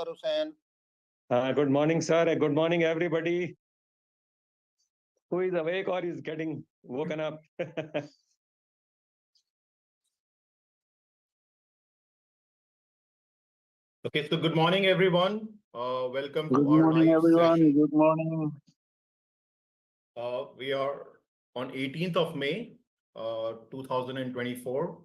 Dr. Hussain. Good morning, sir. Good morning, everybody who is awake or is getting woken up. Okay, so good morning, everyone. Welcome to Good our morning, live everyone. session. Good morning. We are on 18th of May, 2024.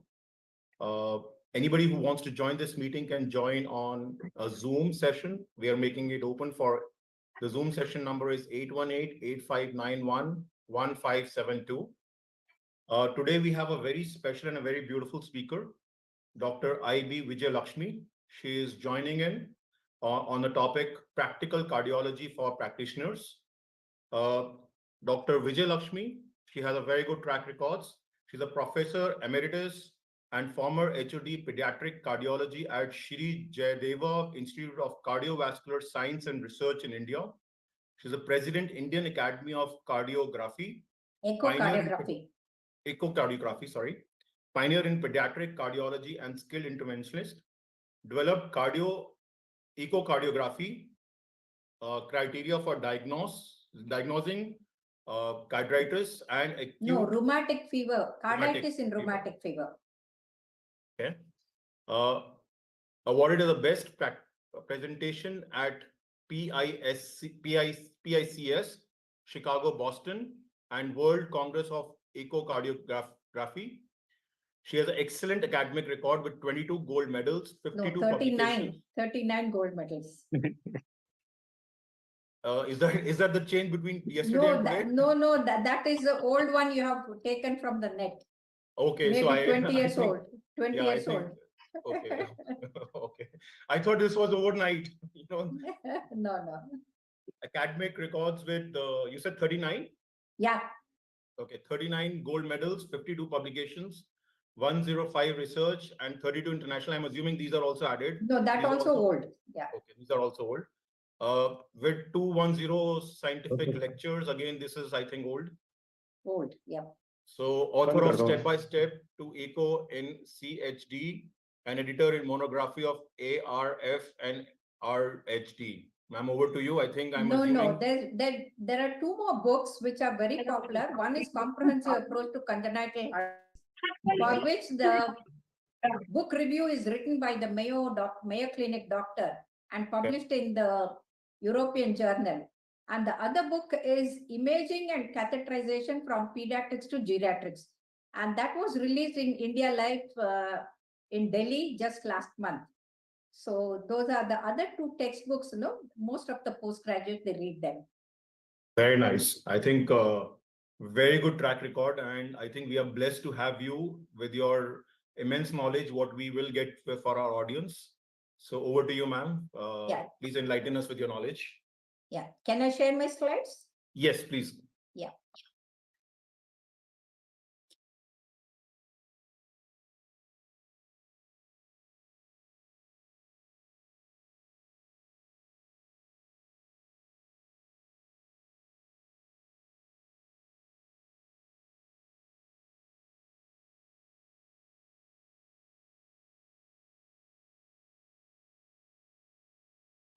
Anybody who wants to join this meeting can join on a Zoom session. We are making it open for the Zoom session number is 818-8591-1572. Today we have a very special and a very beautiful speaker, Dr. B Vijayalashmi. She is joining in on the topic practical cardiology for practitioners. Dr. Vijaylakshmi, she has a very good track records. She's a professor emeritus and former HOD Pediatric Cardiology at Shri Jayadeva Institute of Cardiovascular Science and Research in India. She's a president Indian Academy of Cardiography. Echocardiography, sorry. Pioneer in pediatric cardiology and skilled interventionist. Developed echocardiography criteria for diagnosing carditis and acute rheumatic fever, carditis in rheumatic fever. Okay. Awarded as the best presentation at PICS, Chicago, Boston, and World Congress of Echocardiography. She has an excellent academic record with 22 gold medals, 52 39 gold medals. Is that the change between yesterday and today? No, that is the old one you have taken from the net. Okay, maybe so 20 years old. 20 years old. Okay, okay. I thought this was overnight. No. Academic records with you said 39. Yeah. Okay, 39 gold medals, 52 publications, 105 research, and 32 international. I'm assuming these are also added. No, that also old. Yeah. Okay, these are also old. With 210 scientific lectures. Again, this is, I think, old. Old, yeah. So, author of Step by Step to Echo in CHD, and editor in monography of ARF and RHD. Ma'am, over to you. I think I'm assuming. No. There are two more books which are very popular. One is Comprehensive Approach to Congenital Heart, for which the book review is written by the Mayo Clinic doctor and published in the European Journal. And the other book is Imaging and Catheterization from Pediatrics to Geriatrics. And that was released in India Life in Delhi just last month. So those are the other two textbooks, most of the postgraduates, they read them. Very nice. I think very good track record. And I think we are blessed to have you with your immense knowledge, what we will get for our audience. So over to you, ma'am. Yeah. Please enlighten us with your knowledge. Yeah. Can I share my slides? Yes, please. Yeah.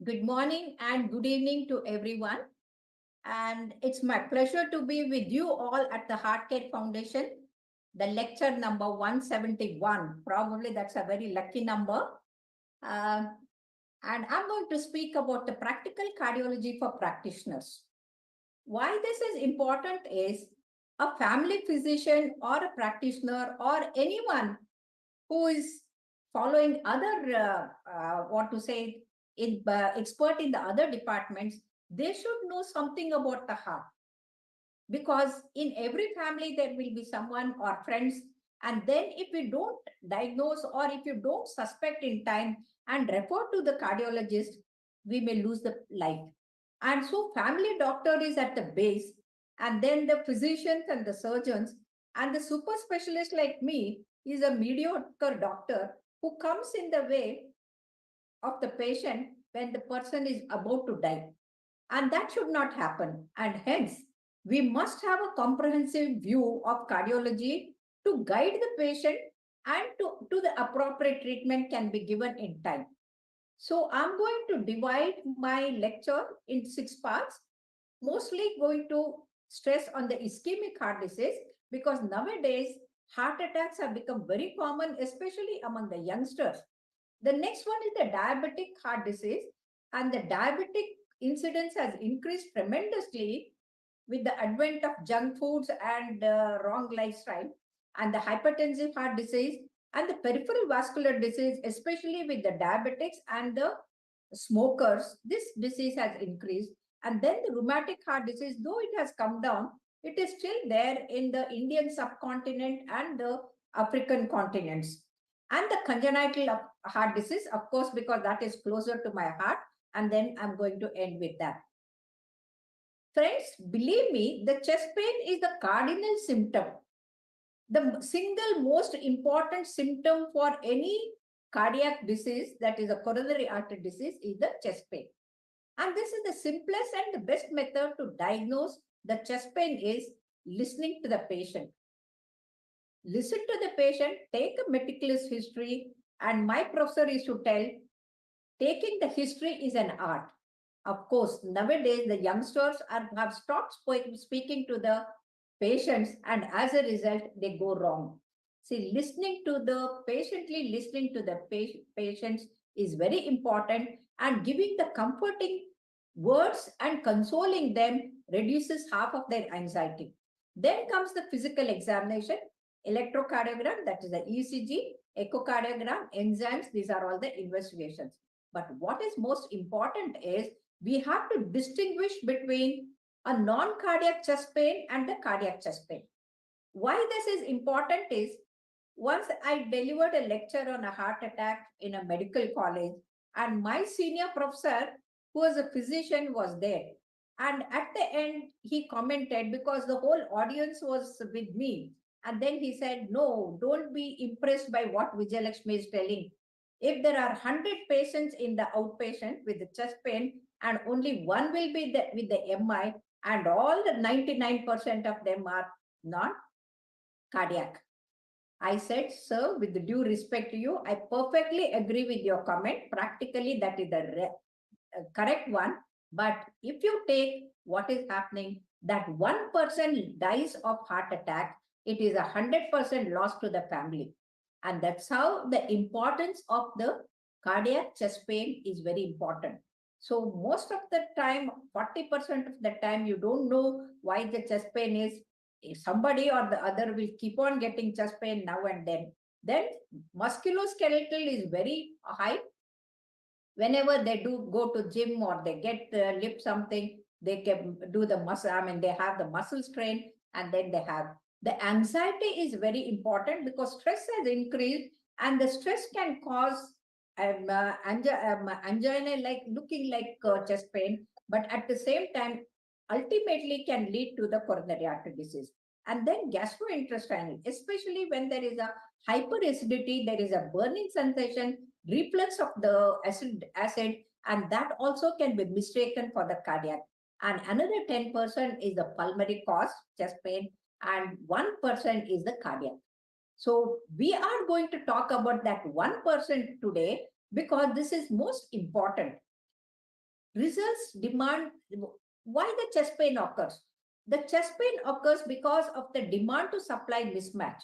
Good morning and good evening to everyone. And it's my pleasure to be with you all at the HeartCare Foundation, the lecture number 171. Probably that's a very lucky number. And I'm going to speak about the practical cardiology for practitioners. Why this is important is a family physician or a practitioner or anyone who is following other, expert in the other departments, they should know something about the heart. Because in every family, there will be someone or friends. And then if you don't diagnose or if you don't suspect in time and refer to the cardiologist, we may lose the life. And so family doctor is at the base, and then the physicians and the surgeons and the super specialist like me is a mediocre doctor who comes in the way of the patient when the person is about to die. And that should not happen. And hence, we must have a comprehensive view of cardiology to guide the patient and to the appropriate treatment can be given in time. So I'm going to divide my lecture in 6 parts, mostly going to stress on the ischemic heart disease, because nowadays heart attacks have become very common, especially among the youngsters. The next one is the diabetic heart disease, and the diabetic incidence has increased tremendously with the advent of junk foods and wrong lifestyle, and the hypertensive heart disease and the peripheral vascular disease, especially with the diabetics and the smokers. This disease has increased. And then the rheumatic heart disease, though it has come down, it is still there in the Indian subcontinent and the African continents. And the congenital heart disease, of course, because that is closer to my heart. And then I'm going to end with that. Friends, believe me, the chest pain is the cardinal symptom. The single most important symptom for any cardiac disease, that is a coronary artery disease, is the chest pain. And this is the simplest and the best method to diagnose the chest pain is listening to the patient. Listen to the patient, take a meticulous history, and my professor used to tell, taking the history is an art. Of course, nowadays the youngsters have stopped speaking to the patients, and as a result, they go wrong. See, patiently listening to the patients is very important, and giving the comforting words and consoling them reduces half of their anxiety. Then comes the physical examination, electrocardiogram, that is the ECG, echocardiogram, enzymes, these are all the investigations. But what is most important is we have to distinguish between a non-cardiac chest pain and the cardiac chest pain. Why this is important is, once I delivered a lecture on a heart attack in a medical college, and my senior professor, who was a physician, was there. And at the end, he commented, because the whole audience was with me. And then he said, no, don't be impressed by what Vijaylakshmi is telling. If there are 100 patients in the outpatient with the chest pain, and only one will be with the MI, and all the 99% of them are non-cardiac. I said, sir, with the due respect to you, I perfectly agree with your comment. Practically, that is the correct one. But if you take what is happening, that one person dies of heart attack, it is 100% loss to the family. And that's how the importance of the cardiac chest pain is very important. So most of the time, 40% of the time, you don't know why the chest pain is. If somebody or the other will keep on getting chest pain now and then. Then musculoskeletal is very high. Whenever they do go to gym or they get lift something, they can do the muscle, they have the muscle strain, and then they have the anxiety is very important, because stress has increased, and the stress can cause angina, like looking like chest pain, but at the same time, ultimately can lead to the coronary artery disease. And then gastrointestinal, especially when there is a hyperacidity, there is a burning sensation, reflux of the acid, and that also can be mistaken for the cardiac. And another 10% is the pulmonary cause, chest pain, and 1% is the cardiac. So we are going to talk about that 1% today, because this is most important. Results demand, why the chest pain occurs? The chest pain occurs because of the demand to supply mismatch.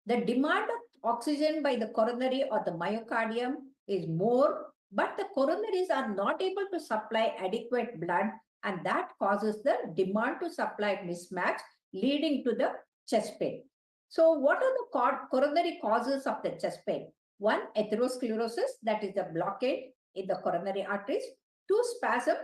The demand of oxygen by the coronary or the myocardium is more, but the coronaries are not able to supply adequate blood, and that causes the demand to supply mismatch, leading to the chest pain. So what are the coronary causes of the chest pain? One, atherosclerosis, that is the blockade in the coronary arteries. Two, spasm,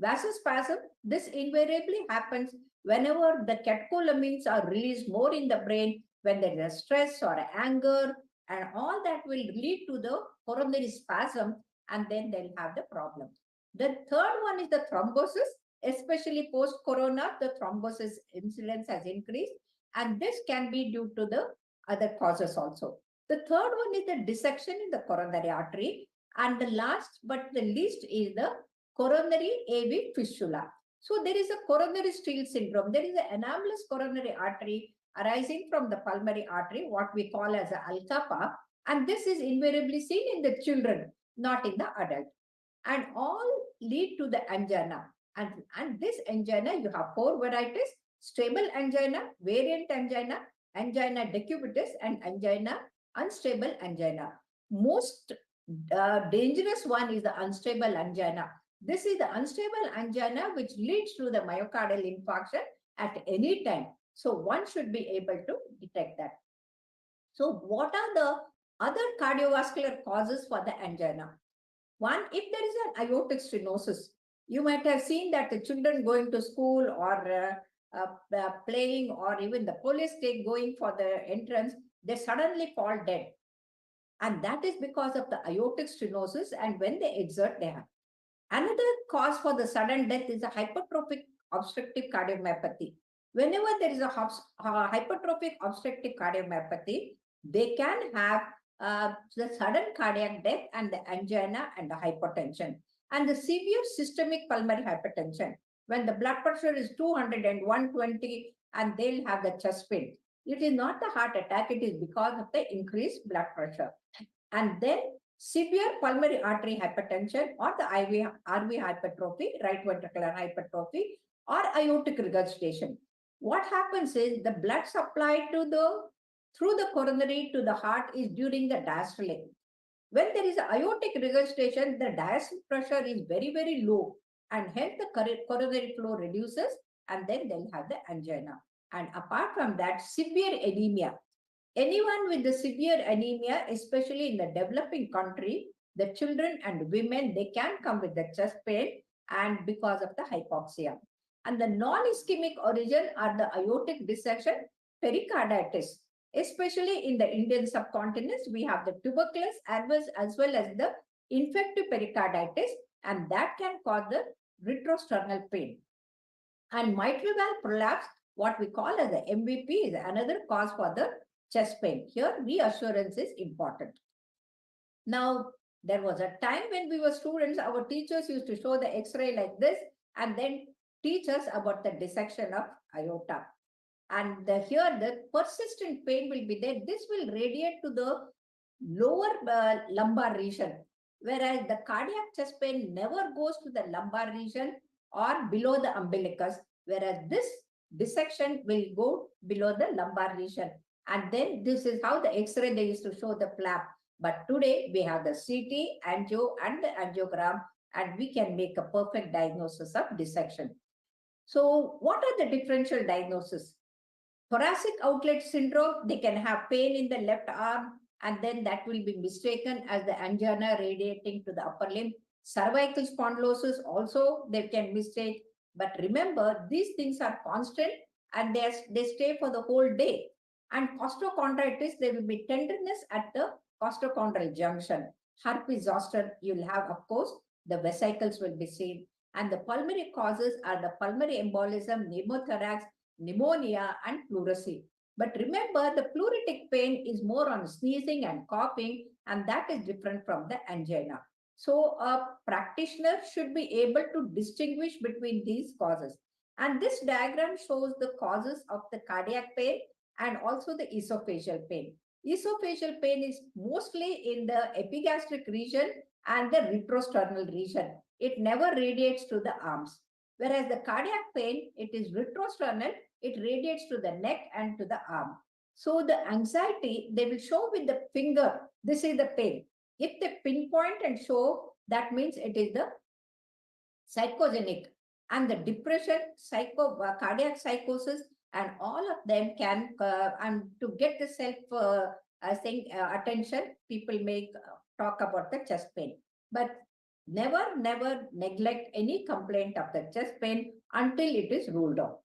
vasospasm. This invariably happens whenever the catecholamines are released more in the brain, when there is a stress or anger, and all that will lead to the coronary spasm, and then they'll have the problem. The third one is the thrombosis, especially post-corona, the thrombosis incidence has increased, and this can be due to the other causes also. The third one is the dissection in the coronary artery, and the last but the least is the coronary AV fistula. So there is a coronary steal syndrome. There is an anomalous coronary artery arising from the pulmonary artery, what we call as a alcapa, and this is invariably seen in the children. not in the adult. And all lead to the angina. And this angina, you have 4 varieties: stable angina, variant angina, angina decubitus, and angina unstable angina. Most dangerous one is the unstable angina. This is the unstable angina which leads to the myocardial infarction at any time. So one should be able to detect that. So what are the other cardiovascular causes for the angina? One, if there is an aortic stenosis, you might have seen that the children going to school or playing, or even the police take going for the entrance, they suddenly fall dead. And that is because of the aortic stenosis, and when they exert, they have. Another cause for the sudden death is a hypertrophic obstructive cardiomyopathy. Whenever there is a hypertrophic obstructive cardiomyopathy, they can have the sudden cardiac death and the angina and the hypertension. And the severe systemic pulmonary hypertension, when the blood pressure is 200 and 120, and they'll have the chest pain. It is not the heart attack, it is because of the increased blood pressure. And then severe pulmonary artery hypertension, or the RV hypertrophy, right ventricular hypertrophy, or aortic regurgitation. What happens is the blood supply through the coronary to the heart is during the diastole. When there is aortic regurgitation, the diastolic pressure is very, very low, and hence the coronary flow reduces, and then they'll have the angina. And apart from that, severe anemia. Anyone with the severe anemia, especially in the developing country, the children and women, they can come with the chest pain, and because of the hypoxia. And the non-ischemic origin are the aortic dissection, pericarditis. Especially in the Indian subcontinent, we have the tuberculous as well as the infective pericarditis, and that can cause the retrosternal pain. And mitral valve prolapse, what we call as the MVP, is another cause for the chest pain. Here, reassurance is important. Now, there was a time when we were students, our teachers used to show the X-ray like this and then teach us about the dissection of aorta. And here, the persistent pain will be there. This will radiate to the lower lumbar region, whereas the cardiac chest pain never goes to the lumbar region or below the umbilicus, whereas this dissection will go below the lumbar region. And then this is how the X-ray they used to show the flap. But today we have the CT, angio, and the angiogram, and we can make a perfect diagnosis of dissection. So what are the differential diagnoses? Thoracic outlet syndrome, they can have pain in the left arm, and then that will be mistaken as the angina radiating to the upper limb. Cervical spondylosis also they can mistake. But remember, these things are constant and they stay for the whole day. And costochondritis, there will be tenderness at the costochondral junction. Herpes zoster, you'll have, of course, the vesicles will be seen. And the pulmonary causes are the pulmonary embolism, pneumothorax, pneumonia, and pleurisy. But remember, the pleuritic pain is more on sneezing and coughing, and that is different from the angina. So a practitioner should be able to distinguish between these causes. And this diagram shows the causes of the cardiac pain and also the esophageal pain. Esophageal pain is mostly in the epigastric region and the retrosternal region. It never radiates to the arms. Whereas the cardiac pain, it is retrosternal, it radiates to the neck and to the arm. So the anxiety, they will show with the finger, this is the pain. If they pinpoint and show, that means it is the psychogenic. And the depression, cardiac psychosis, and all of them can, and to get the self attention, people may talk about the chest pain. But never neglect any complaint of the chest pain until it is ruled out.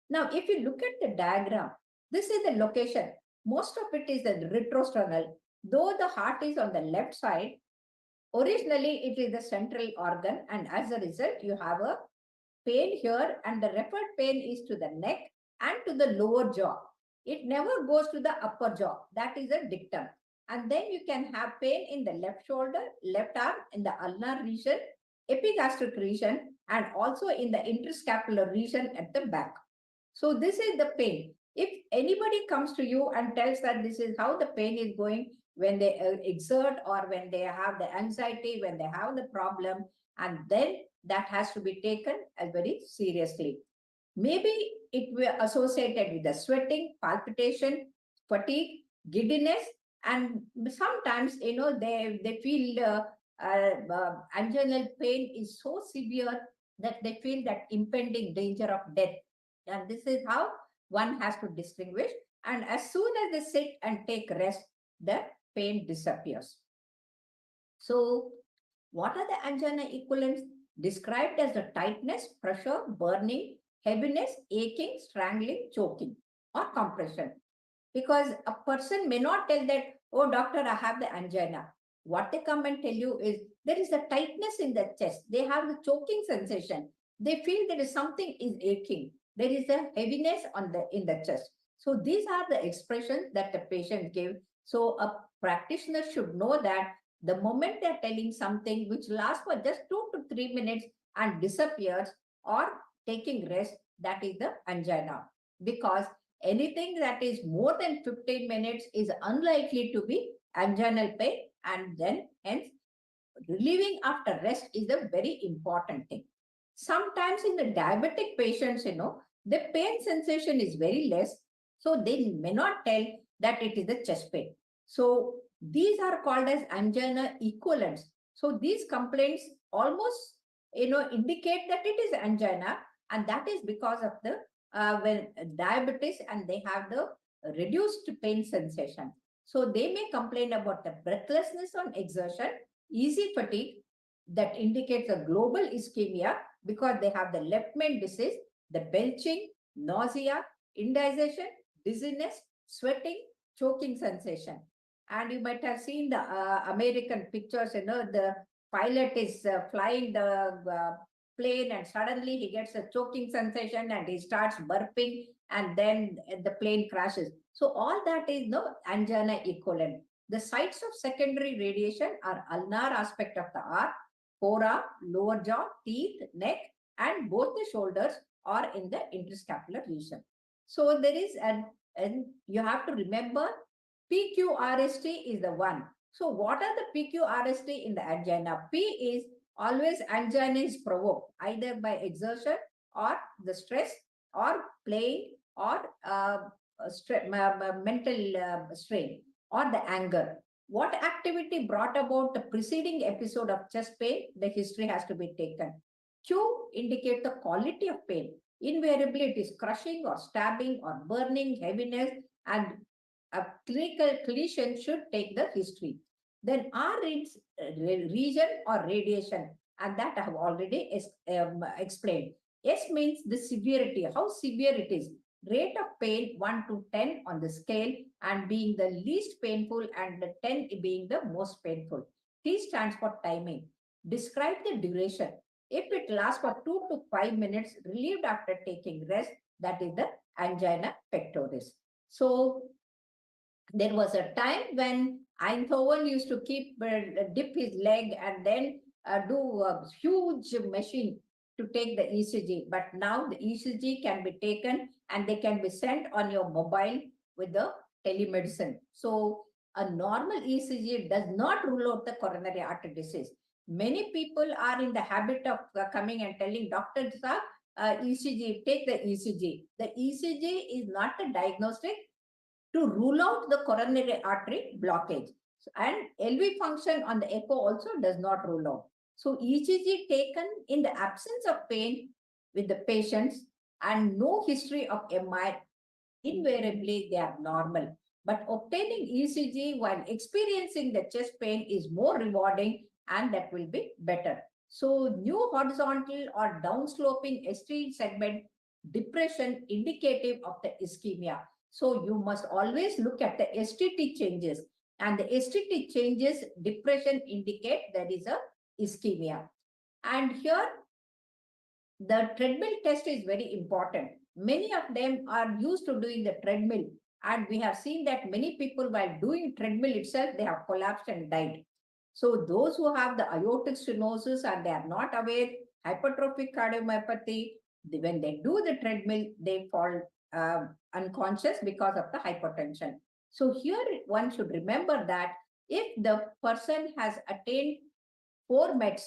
Now, if you look at the diagram, this is the location. Most of it is the retrosternal. Though the heart is on the left side, originally it is the central organ, and as a result, you have a pain here, and the referred pain is to the neck and to the lower jaw. It never goes to the upper jaw. That is a dictum. And then you can have pain in the left shoulder, left arm, in the ulnar region, epigastric region, and also in the interscapular region at the back. So this is the pain. If anybody comes to you and tells that this is how the pain is going, when they exert or when they have the anxiety, when they have the problem, and then that has to be taken very seriously. Maybe it will associated with the sweating, palpitation, fatigue, giddiness, and sometimes, they feel anginal pain is so severe that they feel that impending danger of death. And this is how one has to distinguish. And as soon as they sit and take rest, the pain disappears. So, what are the angina equivalents? Described as the tightness, pressure, burning, heaviness, aching, strangling, choking, or compression. Because a person may not tell that, oh, doctor, I have the angina. What they come and tell you is there is a tightness in the chest. They have the choking sensation. They feel there is something is aching. There is a heaviness in the chest. So these are the expressions that the patient gives. So a practitioner should know that the moment they're telling something which lasts for just 2 to 3 minutes and disappears, or taking rest, that is the angina. Because anything that is more than 15 minutes is unlikely to be anginal pain, and then hence relieving after rest is a very important thing. Sometimes in the diabetic patients, the pain sensation is very less, so they may not tell that it is a chest pain. So these are called as angina equivalents. So these complaints almost, indicate that it is angina, and that is because of the when diabetes, and they have the reduced pain sensation. So they may complain about the breathlessness on exertion, easy fatigue that indicates a global ischemia because they have the left main disease, the belching, nausea, indigestion, dizziness, sweating, choking sensation. And you might have seen the American pictures, the pilot is flying the plane, and suddenly he gets a choking sensation and he starts burping, and then the plane crashes. So all that is no angina equivalent. The sites of secondary radiation are ulnar aspect of the arm, fora, lower jaw, teeth, neck, and both the shoulders, or in the interscapular region. So there is and you have to remember PQRST is the one. So what are the PQRST in the angina? P is always angina is provoked either by exertion or the stress or playing or mental strain or the anger. What activity brought about the preceding episode of chest pain? The history has to be taken. Q indicates the quality of pain. Invariably, it is crushing or stabbing or burning, heaviness, and a clinical clinician should take the history. Then R reads region or radiation, and that I have already explained. S means the severity, how severe it is. Rate of pain 1 to 10 on the scale, and being the least painful and the 10 being the most painful. T stands for timing. Describe the duration. If it lasts for 2 to 5 minutes, relieved after taking rest, that is the angina pectoris. So there was a time when Eindhoven used to dip his leg and then do a huge machine to take the ECG. But now the ECG can be taken and they can be sent on your mobile with the telemedicine. So a normal ECG does not rule out the coronary artery disease. Many people are in the habit of coming and telling doctors, ECG, take the ECG. The ECG is not a diagnostic to rule out the coronary artery blockage. And LV function on the echo also does not rule out. So ECG taken in the absence of pain with the patients and no history of MI, invariably they are normal. But obtaining ECG while experiencing the chest pain is more rewarding, and that will be better. So new horizontal or downsloping ST segment depression indicative of the ischemia. So you must always look at the STT changes, and the STT changes depression indicate there is a ischemia. And here the treadmill test is very important. Many of them are used to doing the treadmill, and we have seen that many people while doing treadmill itself, they have collapsed and died. So those who have the aortic stenosis and they are not aware, hypertrophic cardiomyopathy, when they do the treadmill, they fall unconscious because of the hypertension. So here one should remember that If the person has attained 4 meds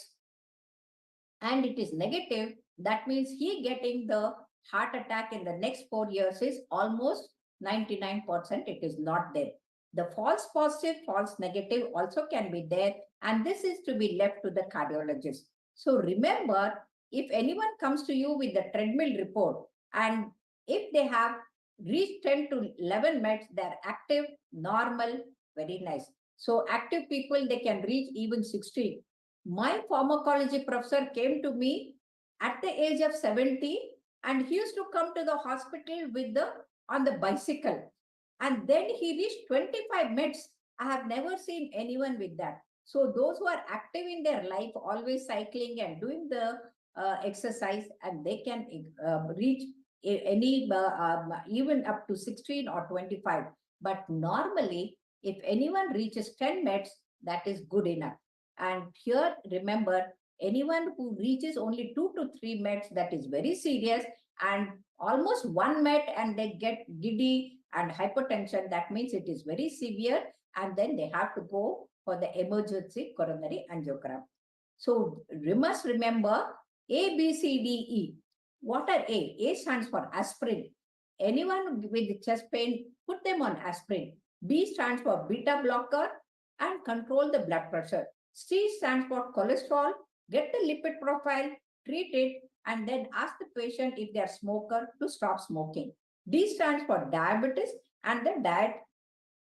and it is negative, that means he getting the heart attack in the next 4 years is almost 99%. It is not there. The false positive, false negative also can be there, and this is to be left to the cardiologist. So remember, if anyone comes to you with the treadmill report, and if they have reached 10 to 11 meds, they're active, normal, very nice. So active people, they can reach even 16. My pharmacology professor came to me at the age of 70, and he used to come to the hospital with on the bicycle. And then he reached 25 meds. I have never seen anyone with that. So those who are active in their life, always cycling and doing the exercise, and they can reach any even up to 16 or 25. But normally, if anyone reaches 10 meds, that is good enough. And here, remember, anyone who reaches only 2 to 3 meds, that is very serious, and almost 1 med and they get giddy and hypertension, that means it is very severe, and then they have to go for the emergency coronary angiogram. So you must remember A, B, C, D, E. What are A? A stands for aspirin. Anyone with chest pain, put them on aspirin. B stands for beta blocker and control the blood pressure. C stands for cholesterol. Get the lipid profile, treat it, and then ask the patient if they are smoker to stop smoking. D stands for diabetes, and the diet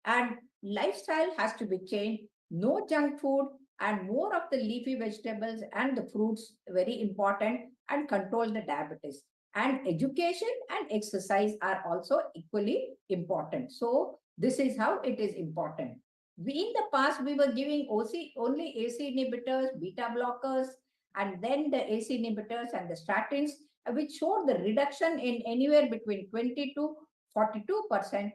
and lifestyle has to be changed. No junk food and more of the leafy vegetables and the fruits, very important, and control the diabetes. And education and exercise are also equally important. So this is how it is important. In the past, we were giving only AC inhibitors, beta blockers, and then the AC inhibitors and the statins, which showed the reduction in anywhere between 20 to 42%.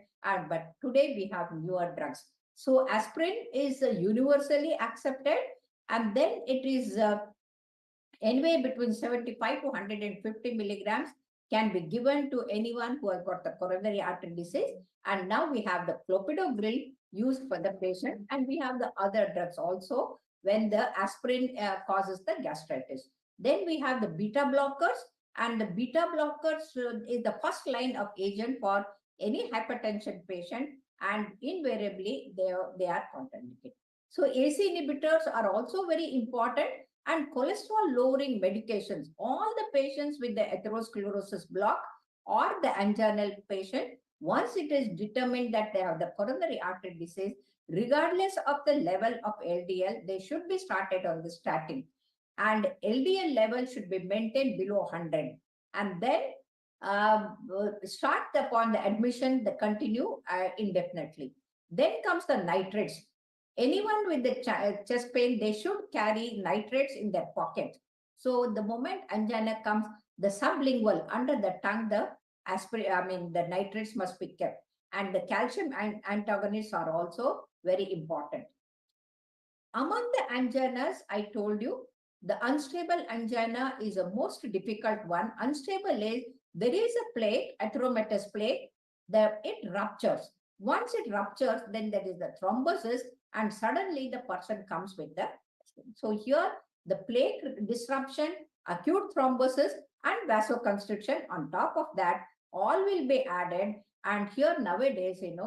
But today we have newer drugs. So aspirin is universally accepted, and then it is anywhere between 75 to 150 milligrams can be given to anyone who has got the coronary artery disease. And now we have the clopidogrel used for the patient, and we have the other drugs also when the aspirin causes the gastritis. Then we have the beta blockers, and the beta blockers is the first line of agent for any hypertension patient, and invariably they are contraindicated. So AC inhibitors are also very important, and cholesterol lowering medications. All the patients with the atherosclerosis block or the anginal patient, once it is determined that they have the coronary artery disease, regardless of the level of LDL, they should be started on the statin. And LDL level should be maintained below 100. And then start upon the admission, the continue indefinitely. Then comes the nitrates. Anyone with the chest pain, they should carry nitrates in their pocket. So the moment angina comes, the sublingual, under the tongue, the nitrates must be kept. And the calcium antagonists are also very important. Among the anginas, I told you, the unstable angina is the most difficult one. Unstable is, there is a plaque, atheromatous plaque, it ruptures. Once it ruptures, then there is the thrombosis, and suddenly the person comes with the. So here, the plaque disruption, acute thrombosis, and vasoconstriction on top of that, all will be added. And here nowadays, even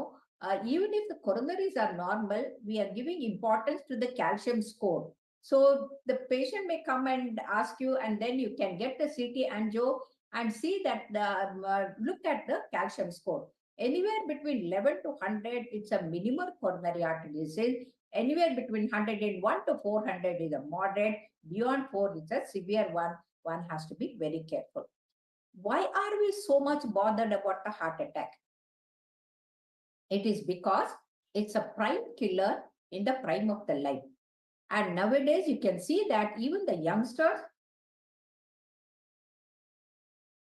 if the coronaries are normal, we are giving importance to the calcium score. So the patient may come and ask you, and then you can get the CT angio and see that look at the calcium score. Anywhere between 11 to 100, it's a minimal coronary artery disease. Anywhere between 101 to 400 is a moderate. Beyond 4, it's a severe one. One has to be very careful. Why are we so much bothered about the heart attack? It is because it's a prime killer in the prime of the life. And nowadays, you can see that even the youngsters,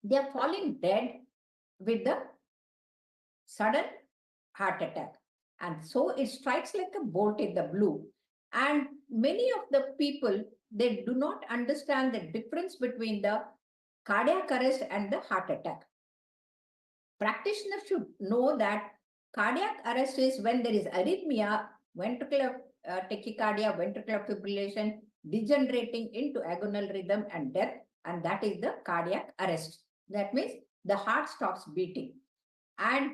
they are falling dead with the sudden heart attack. And so it strikes like a bolt in the blue. And many of the people, they do not understand the difference between the cardiac arrest and the heart attack. Practitioners should know that cardiac arrest is when there is arrhythmia, ventricular tachycardia, ventricular fibrillation, degenerating into agonal rhythm and death, and that is the cardiac arrest. That means the heart stops beating. And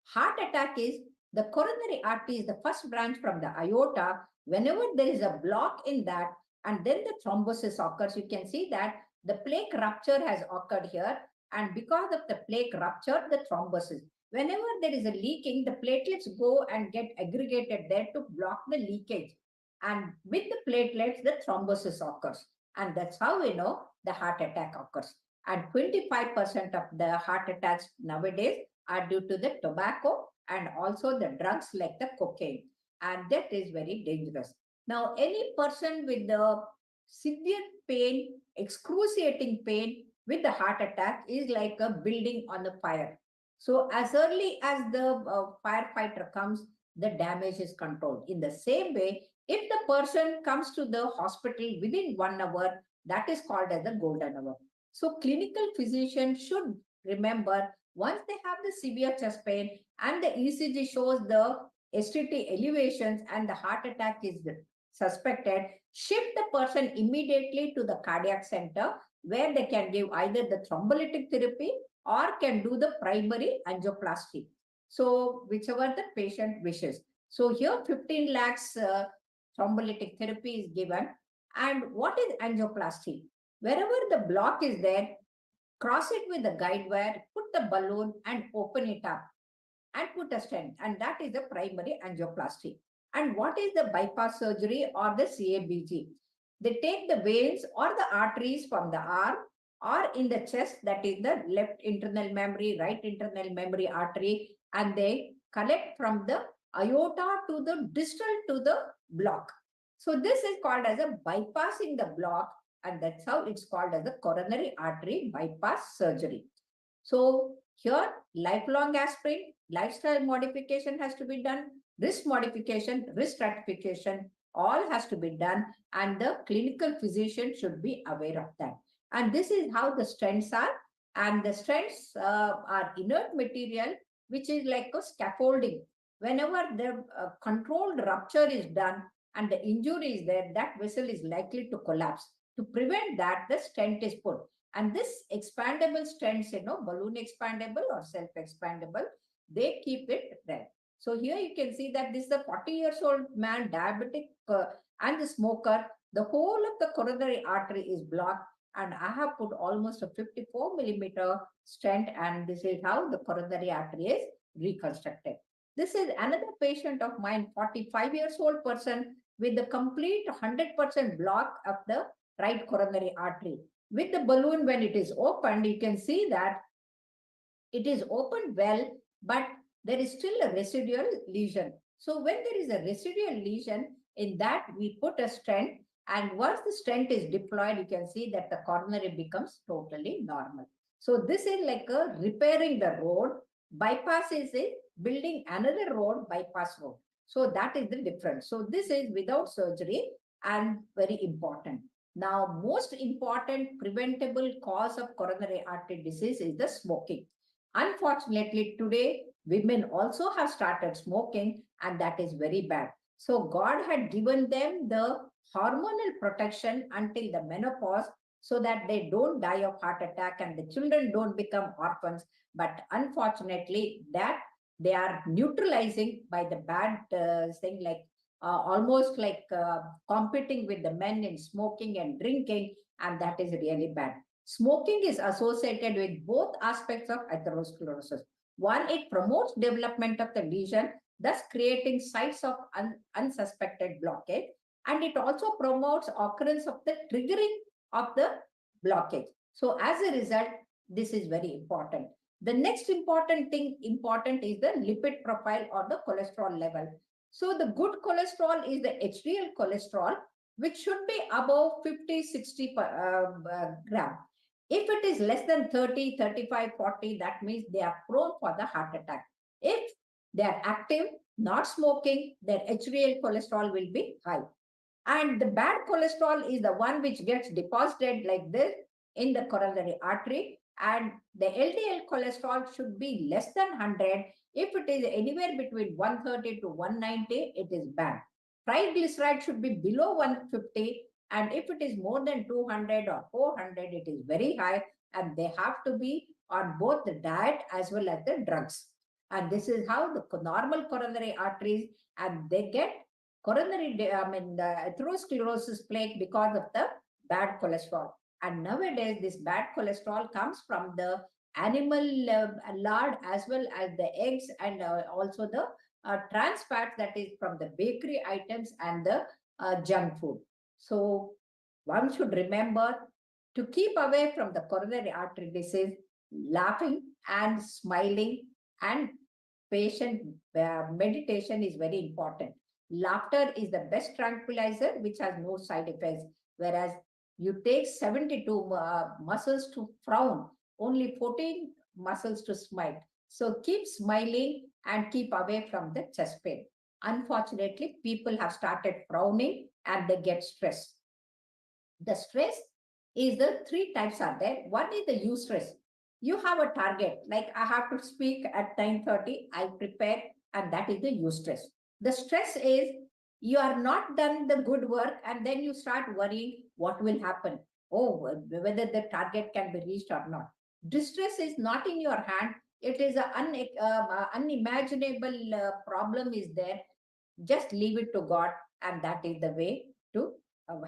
heart attack is the coronary artery is the first branch from the aorta. Whenever there is a block in that, and then the thrombosis occurs, you can see that the plaque rupture has occurred here, and because of the plaque rupture, the thrombosis. Whenever there is a leaking, the platelets go and get aggregated there to block the leakage. And with the platelets, the thrombosis occurs. And that's how we know the heart attack occurs. And 25% of the heart attacks nowadays are due to the tobacco and also the drugs like the cocaine. And that is very dangerous. Now, any person with the severe pain, excruciating pain with the heart attack is like a building on the fire. So as early as the firefighter comes, the damage is controlled. In the same way, if the person comes to the hospital within 1 hour, that is called as the golden hour. So clinical physician should remember, once they have the severe chest pain and the ECG shows the STT elevations and the heart attack is suspected, shift the person immediately to the cardiac center where they can give either the thrombolytic therapy or can do the primary angioplasty. So whichever the patient wishes. So here 15 lakhs thrombolytic therapy is given. And what is angioplasty? Wherever the block is there, cross it with the guide wire, put the balloon and open it up and put a stent. And that is the primary angioplasty. And what is the bypass surgery or the CABG? They take the veins or the arteries from the arm or in the chest, that is the left internal memory, right internal memory artery, and they collect from the aorta to the distal to the block. So this is called as a bypassing the block, and that's how it's called as the coronary artery bypass surgery. So here, lifelong aspirin, lifestyle modification has to be done, risk modification, risk stratification, all has to be done, and the clinical physician should be aware of that. And this is how the stents are, and the stents are inert material, which is like a scaffolding. Whenever the controlled rupture is done and the injury is there, that vessel is likely to collapse. To prevent that, the stent is put. And this expandable stents, balloon expandable or self-expandable, they keep it there. So here you can see that this is a 40 years old man, diabetic and the smoker. The whole of the coronary artery is blocked, and I have put almost a 54 millimeter stent, and this is how the coronary artery is reconstructed. This is another patient of mine, 45 years old person with the complete 100% block of the right coronary artery. With the balloon, when it is opened, you can see that it is opened well, but there is still a residual lesion. So when there is a residual lesion, in that we put a stent, and once the stent is deployed, you can see that the coronary becomes totally normal. So this is like a repairing the road. Bypass is a building another road, bypass road. So that is the difference. So this is without surgery and very important. Now, most important preventable cause of coronary artery disease is the smoking. Unfortunately, today, women also have started smoking, and that is very bad. So God had given them the hormonal protection until the menopause so that they don't die of heart attack and the children don't become orphans. But unfortunately, that they are neutralizing by the bad thing, like almost like competing with the men in smoking and drinking, and that is really bad. Smoking is associated with both aspects of atherosclerosis. One, it promotes development of the lesion, thus creating sites of unsuspected blockage, and it also promotes occurrence of the triggering of the blockage. So as a result, this is very important. The next important is the lipid profile or the cholesterol level. So the good cholesterol is the HDL cholesterol, which should be above 50-60 gram. If it is less than 30, 35, 40, that means they are prone for the heart attack. If they are active, not smoking, their HDL cholesterol will be high. And the bad cholesterol is the one which gets deposited like this in the coronary artery. And the LDL cholesterol should be less than 100. If it is anywhere between 130 to 190, it is bad. triglyceride should be below 150. And if it is more than 200 or 400, it is very high. And they have to be on both the diet as well as the drugs. And this is how the normal coronary arteries, and they get coronary, the atherosclerosis plaque because of the bad cholesterol. And nowadays, this bad cholesterol comes from the animal lard as well as the eggs, and also the trans fats, that is from the bakery items and the junk food. So one should remember to keep away from the coronary artery disease, laughing and smiling, and patient meditation is very important. Laughter is the best tranquilizer, which has no side effects, whereas you take 72 muscles to frown, only 14 muscles to smile. So keep smiling and keep away from the chest pain. Unfortunately, people have started frowning and they get stressed. The stress is the three types are there. One is the eustress. You have a target, like I have to speak at 9:30, I prepare, and that is the eustress. The stress is you are not done the good work, and then you start worrying what will happen. Oh, whether the target can be reached or not. Distress is not in your hand. It is an unimaginable problem is there. Just leave it to God, and that is the way to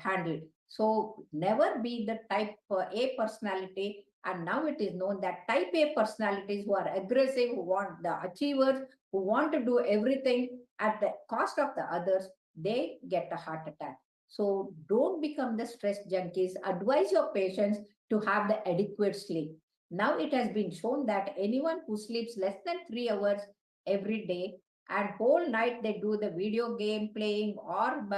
handle. So never be the type A personality. And now it is known that type A personalities who are aggressive, who want the achievers, who want to do everything at the cost of the others, they get a heart attack. So don't become the stress junkies. Advise your patients to have the adequate sleep. Now it has been shown that anyone who sleeps less than 3 hours every day and whole night they do the video game playing or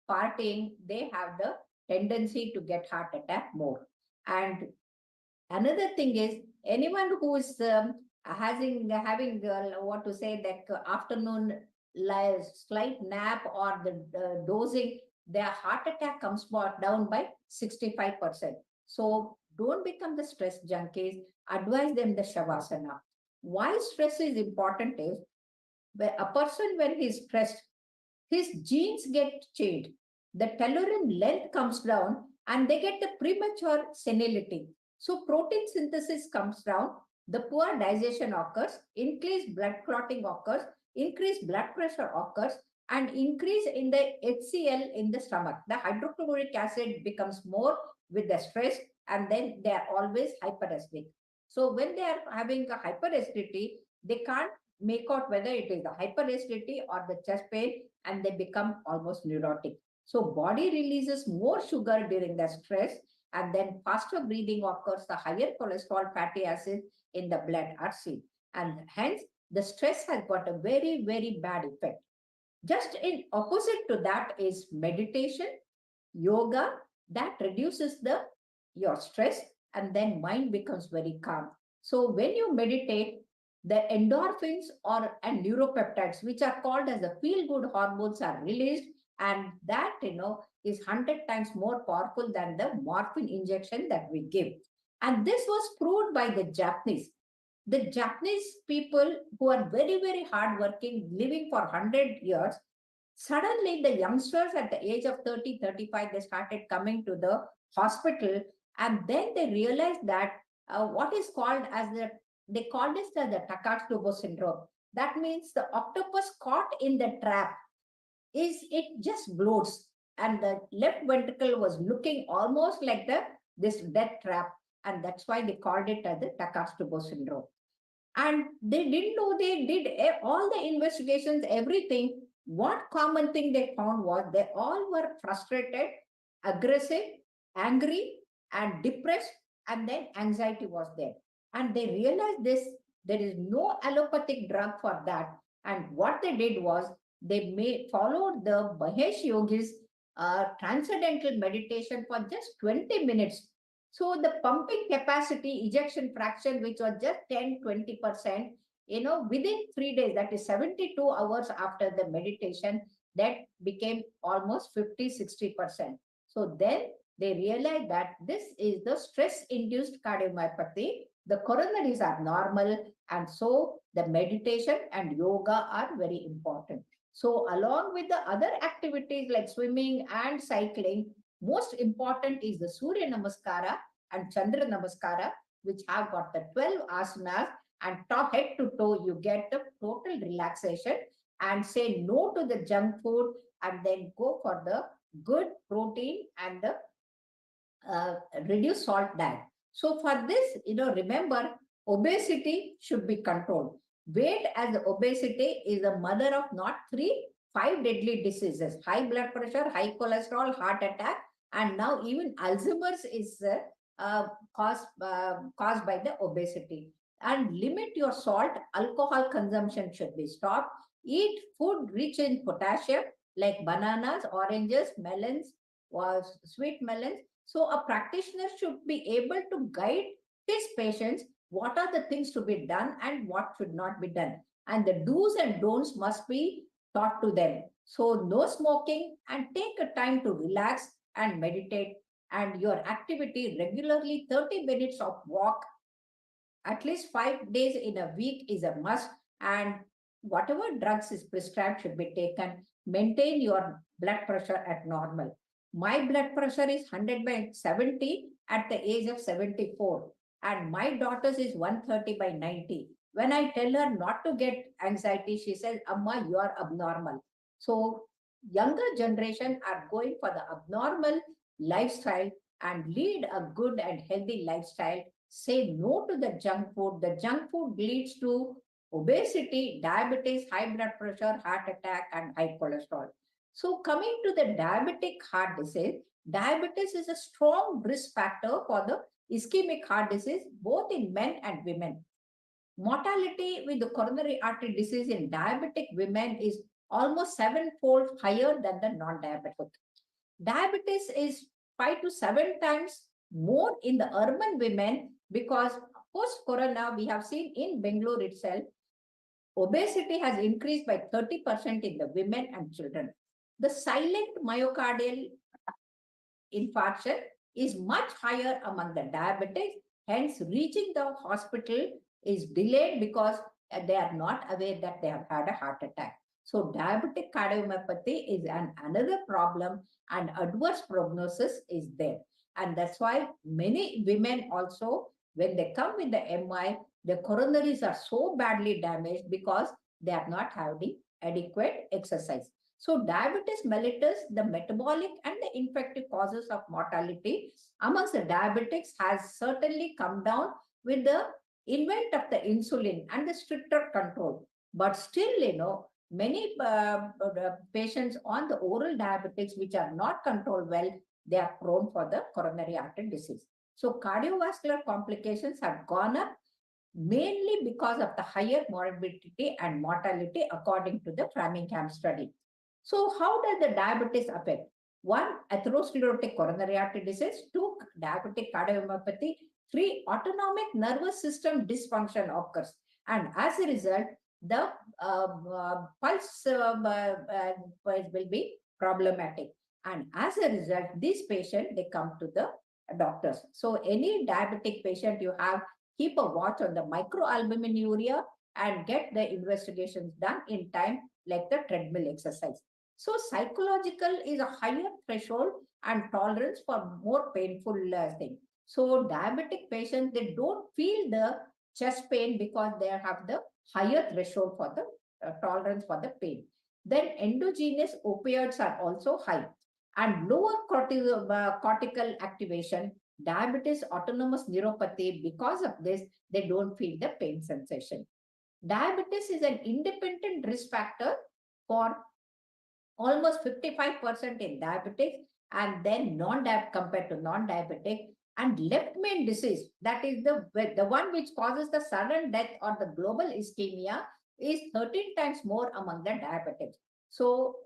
partying, they have the tendency to get heart attack more. And another thing is anyone who is having what to say, that afternoon slight nap or the dosing, their heart attack comes down by 65%. So don't become the stress junkies. Advise them the shavasana. Why stress is important is where a person, when he is stressed, his genes get changed. The telomere length comes down and they get the premature senility. So protein synthesis comes down, the poor digestion occurs, increased blood clotting occurs, increased blood pressure occurs, and increase in the HCl in the stomach. The hydrochloric acid becomes more with the stress, and then they are always hyperacidic. So when they are having a hyperacidity, they can't make out whether it is the hyperacidity or the chest pain, and they become almost neurotic. So body releases more sugar during the stress, and then faster breathing occurs, the higher cholesterol fatty acids in the blood are seen. And hence, the stress has got a very, very bad effect. Just in opposite to that is meditation, yoga, that reduces your stress, and then mind becomes very calm. So when you meditate, the endorphins and neuropeptides, which are called as the feel-good hormones, are released, and that is 100 times more powerful than the morphine injection that we give. And this was proved by the Japanese. The Japanese people who are very, very hardworking, living for 100 years, suddenly the youngsters at the age of 30, 35, they started coming to the hospital, and then they realized that what is called as they called this as the Takotsubo syndrome. That means the octopus caught in the trap it just bloats, and the left ventricle was looking almost like this death trap, and that's why they called it as the Takotsubo syndrome. And they didn't know, they did all the investigations, everything. What common thing they found was they all were frustrated, aggressive, angry, and depressed, and then anxiety was there. And they realized there is no allopathic drug for that. And what they did was they followed the Mahesh Yogi's transcendental meditation for just 20 minutes. So the pumping capacity, ejection fraction, which was just 10-20%, within 3 days, that is 72 hours after the meditation, that became almost 50-60%. So then they realized that this is the stress-induced cardiomyopathy. The coronaries are normal, and so the meditation and yoga are very important. So along with the other activities like swimming and cycling, most important is the Surya Namaskara and Chandra Namaskara, which have got the 12 asanas, and top head to toe, you get the total relaxation, and say no to the junk food, and then go for the good protein and the reduce salt diet. So for this, remember, obesity should be controlled. Weight as obesity is the mother of not 5 deadly diseases: high blood pressure, high cholesterol, heart attack, and now even Alzheimer's is caused by the obesity. And limit your salt, alcohol consumption should be stopped. Eat food rich in potassium like bananas, oranges, melons, or sweet melons. So a practitioner should be able to guide his patients what are the things to be done and what should not be done. And the do's and don'ts must be taught to them. So no smoking, and take a time to relax and meditate, and your activity regularly 30 minutes of walk at least 5 days in a week is a must. And whatever drugs is prescribed should be taken. Maintain your blood pressure at normal. My blood pressure is 100/70 at the age of 74, and my daughter's is 130/90. When I tell her not to get anxiety, she says, Amma, you are abnormal. So younger generation are going for the abnormal lifestyle, and lead a good and healthy lifestyle. Say no to the junk food. The junk food leads to obesity, diabetes, high blood pressure, heart attack, and high cholesterol. So coming to the diabetic heart disease, diabetes is a strong risk factor for the ischemic heart disease, both in men and women. Mortality with the coronary artery disease in diabetic women is almost 7-fold higher than the non-diabetic. Diabetes is 5 to 7 times more in the urban women, because post-corona, we have seen in Bangalore itself, obesity has increased by 30% in the women and children. The silent myocardial infarction is much higher among the diabetics. Hence, reaching the hospital is delayed because they are not aware that they have had a heart attack. So diabetic cardiomyopathy is another problem, and adverse prognosis is there. And that's why many women also, when they come with the MI, the coronaries are so badly damaged because they are not having adequate exercise. So diabetes mellitus, the metabolic and the infective causes of mortality amongst the diabetics, has certainly come down with the invent of the insulin and the stricter control. But still, many patients on the oral diabetics which are not controlled well, they are prone for the coronary artery disease. So cardiovascular complications have gone up mainly because of the higher morbidity and mortality according to the Framingham study. So how does the diabetes affect? 1, atherosclerotic coronary artery disease. 2, diabetic cardiomyopathy. 3, autonomic nervous system dysfunction occurs. And as a result, the pulse will be problematic. And as a result, this patient, they come to the doctors. So any diabetic patient you have, keep a watch on the microalbuminuria and get the investigations done in time, like the treadmill exercise. So psychological is a higher threshold and tolerance for more painful thing. So diabetic patients, they don't feel the chest pain because they have the higher threshold for the tolerance for the pain. Then endogenous opioids are also high, and lower cortical activation, diabetes autonomous neuropathy. Because of this, they don't feel the pain sensation. Diabetes is an independent risk factor for almost 55% in diabetics, and then non-diabetic compared to non-diabetic. And left main disease, that is the one which causes the sudden death or the global ischemia, is 13 times more among the diabetics. So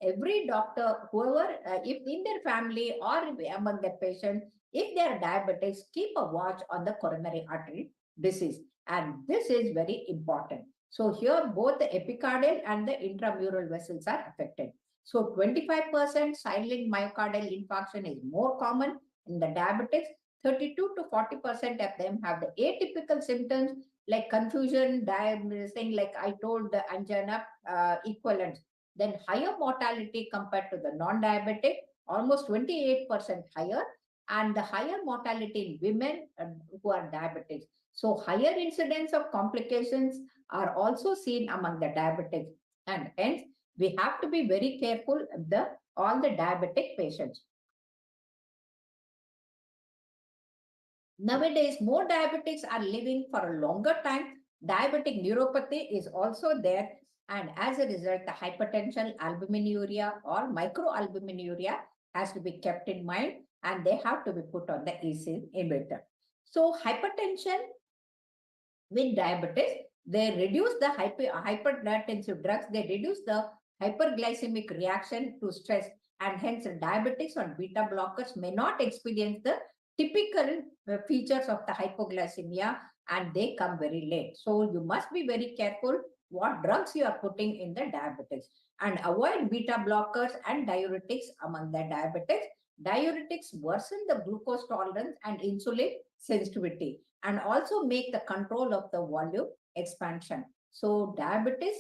every doctor, whoever, if in their family or among the patients, if they are diabetics, keep a watch on the coronary artery disease. And this is very important. So here both the epicardial and the intramural vessels are affected. So 25% silent myocardial infarction is more common in the diabetics. 32 to 40% of them have the atypical symptoms like confusion, saying like I told the angina equivalent. then higher mortality compared to the non-diabetic, almost 28% higher, and the higher mortality in women who are diabetics. So higher incidence of complications are also seen among the diabetics, and hence we have to be very careful of all the diabetic patients. Nowadays, more diabetics are living for a longer time. Diabetic neuropathy is also there. And as a result, the hypertension, albuminuria or microalbuminuria has to be kept in mind, and they have to be put on the ACE inhibitor. So hypertension with diabetes, they reduce the hypertensive drugs, they reduce the hyperglycemic reaction to stress, and hence diabetics on beta blockers may not experience the typical features of the hypoglycemia, and they come very late. So you must be very careful what drugs you are putting in the diabetics, and avoid beta blockers and diuretics among the diabetics. Diuretics worsen the glucose tolerance and insulin sensitivity, and also make the control of the volume expansion. So diabetes,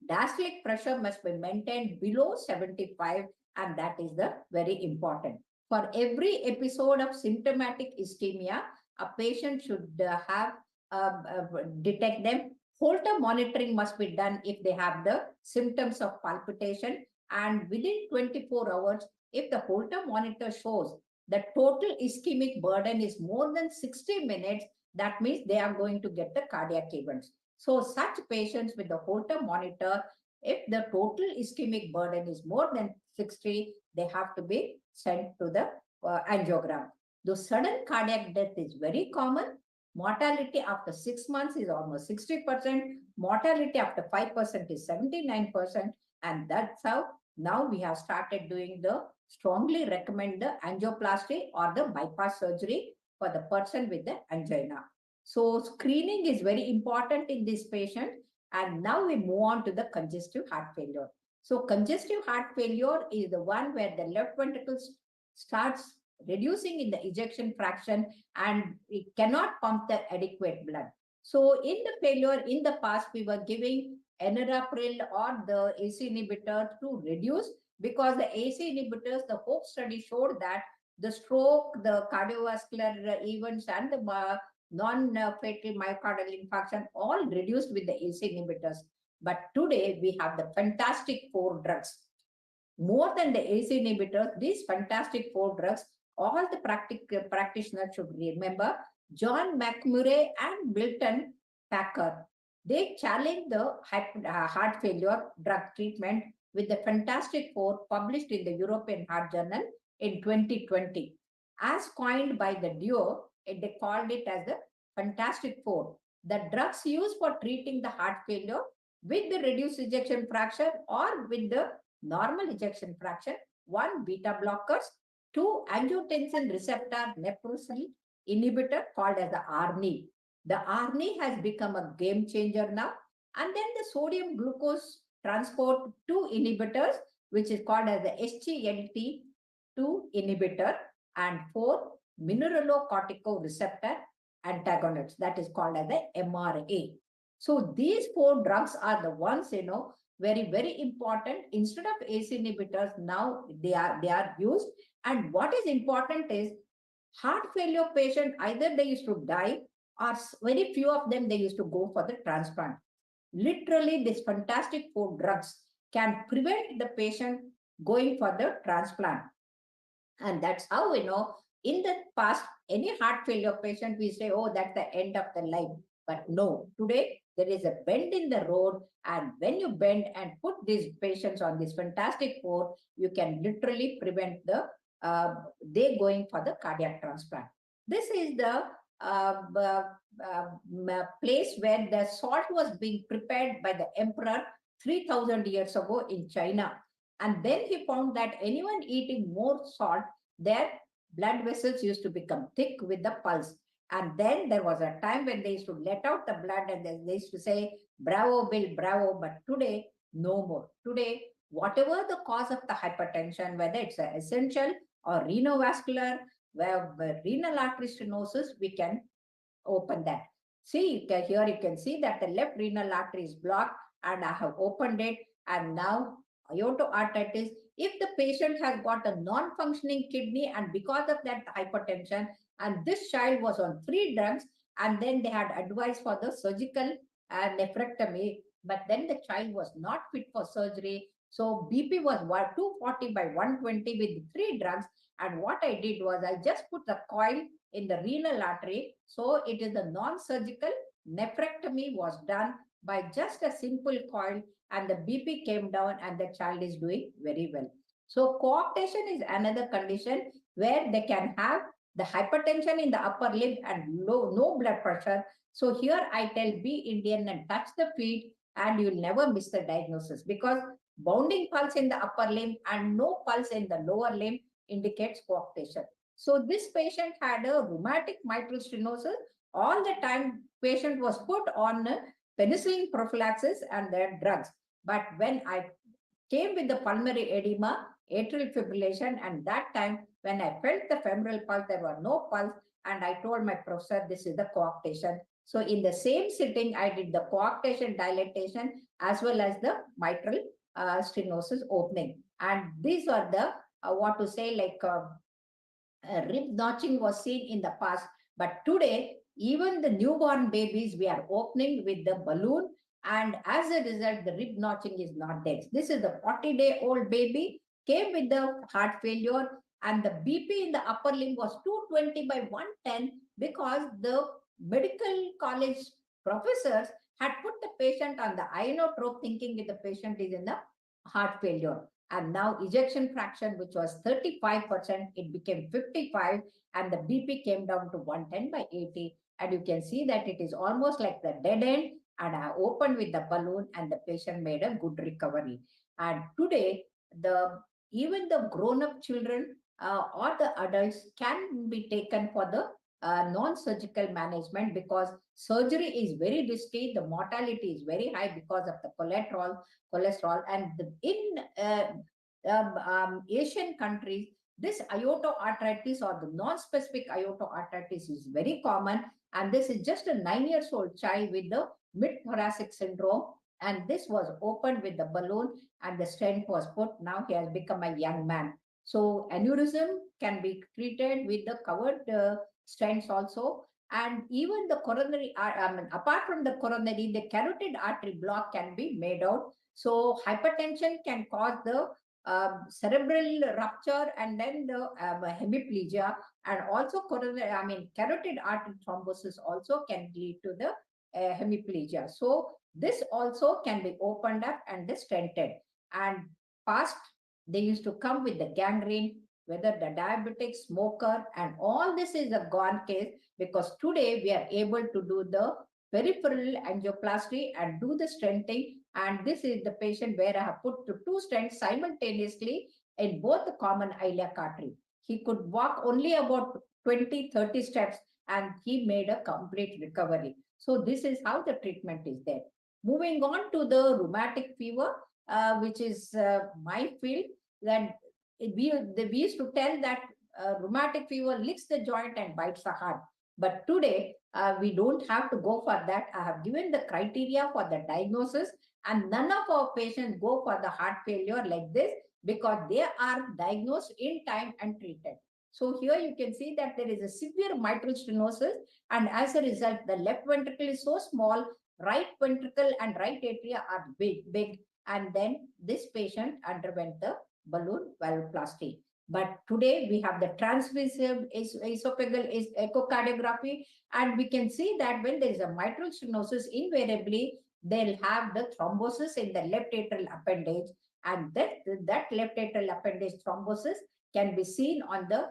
diastolic pressure must be maintained below 75, and that is the very important. For every episode of symptomatic ischemia, a patient should detect them. Holter monitoring must be done if they have the symptoms of palpitation, and within 24 hours, if the Holter monitor shows the total ischemic burden is more than 60 minutes, that means they are going to get the cardiac events. So such patients with the Holter monitor, if the total ischemic burden is more than 60, they have to be sent to the angiogram. The sudden cardiac death is very common. Mortality after 6 months is almost 60%. Mortality after 5% is 79%. And that's how now we have started doing the strongly recommend the angioplasty or the bypass surgery for the person with the angina. So screening is very important in this patient. And now we move on to the congestive heart failure. So congestive heart failure is the one where the left ventricle starts reducing in the ejection fraction, and it cannot pump the adequate blood. So in the failure in the past, we were giving enalapril or the ACE inhibitor to reduce, because the ACE inhibitors, the HOPE study showed that the stroke, the cardiovascular events, and the non-fatal myocardial infarction all reduced with the ACE inhibitors. But today we have the fantastic 4 drugs. More than the ACE inhibitors, these fantastic 4 drugs, all the practitioners should remember. John McMurray and Milton Packer, they challenged the heart failure drug treatment with the fantastic 4 published in the European Heart Journal in 2020. As coined by the duo, they called it as the fantastic 4. The drugs used for treating the heart failure with the reduced ejection fraction or with the normal ejection fraction: 1, beta blockers; 2, angiotensin receptor neprilysin inhibitor called as the ARNI. The ARNI has become a game changer now. And then the sodium glucose transport 2 inhibitors, which is called as the SGLT2 inhibitor, and 4, mineralocorticoreceptor antagonists, that is called as the MRA. So these 4 drugs are the ones, very, very important. Instead of ACE inhibitors, now they are used. And what is important is heart failure patient, either they used to die or very few of them, they used to go for the transplant. Literally, this fantastic 4 drugs can prevent the patient going for the transplant. And that's how, in the past, any heart failure patient, we say, oh, that's the end of the life. But no, today there is a bend in the road. And when you bend and put these patients on this fantastic 4, you can literally prevent they going for the cardiac transplant. This is the place where the salt was being prepared by the emperor 3000 years ago in China. And then he found that anyone eating more salt, their blood vessels used to become thick with the pulse. And then there was a time when they used to let out the blood, and they used to say, bravo, Bill, bravo. But today, no more. Today, whatever the cause of the hypertension, whether it's essential or renovascular, where renal artery stenosis, we can open that. See, here you can see that the left renal artery is blocked, and I have opened it, and now aortoarteritis, if the patient has got a non-functioning kidney and because of that hypertension, and this child was on 3 drugs, and then they had advice for the surgical nephrectomy, but then the child was not fit for surgery. So BP was 240 by 120 with 3 drugs. And what I did was I just put the coil in the renal artery. So it is a non-surgical nephrectomy was done by just a simple coil, and the BP came down and the child is doing very well. So coarctation is another condition where they can have the hypertension in the upper limb and no blood pressure. So here I tell be Indian and touch the feet, and you'll never miss the diagnosis, because bounding pulse in the upper limb and no pulse in the lower limb indicates coarctation. So this patient had a rheumatic mitral stenosis. All the time patient was put on penicillin prophylaxis and their drugs. But when I came with the pulmonary edema, atrial fibrillation, and that time when I felt the femoral pulse, there was no pulse, and I told my professor, this is the coarctation. So in the same sitting, I did the coarctation dilatation as well as the mitral stenosis opening. And these are the, rib notching was seen in the past. But today, even the newborn babies, we are opening with the balloon. And as a result, the rib notching is not there. This is the 40-day-old baby, came with the heart failure, and the BP in the upper limb was 220 by 110 because the medical college professors had put the patient on the inotrope thinking that the patient is in the heart failure. And now ejection fraction, which was 35%, it became 55, and the BP came down to 110 by 80. And you can see that it is almost like the dead end, and I opened with the balloon and the patient made a good recovery. And today, even the grown-up children or the adults can be taken for the non-surgical management, because surgery is very risky. The mortality is very high because of the cholesterol. And in Asian countries, this aortoarteritis or the non-specific aortoarteritis is very common. And this is just a 9-year-old child with the mid-thoracic syndrome. And this was opened with the balloon and the stent was put. Now he has become a young man. So aneurysm can be treated with the covered stents also. And even the coronary, apart from the coronary, the carotid artery block can be made out. So hypertension can cause the cerebral rupture and then the hemiplegia, and also carotid artery thrombosis also can lead to the hemiplegia. So this also can be opened up and stented. And past, they used to come with the gangrene, whether the diabetic, smoker, and all this is a gone case, because today we are able to do the peripheral angioplasty and do the stenting. And this is the patient where I have put 2 stents simultaneously in both the common iliac artery. He could walk only about 20-30 steps and he made a complete recovery. So this is how the treatment is there. Moving on to the rheumatic fever, which is my field, that we used to tell that rheumatic fever licks the joint and bites the heart. But today, we don't have to go for that. I have given the criteria for the diagnosis, and none of our patients go for the heart failure like this, because they are diagnosed in time and treated. So here you can see that there is a severe mitral stenosis, and as a result, the left ventricle is so small, right ventricle and right atria are big, and then this patient underwent the balloon valvuloplasty. But today we have the transvasive esophageal echocardiography, and we can see that when there is a mitral stenosis, invariably they'll have the thrombosis in the left atrial appendage, and that left atrial appendage thrombosis can be seen on the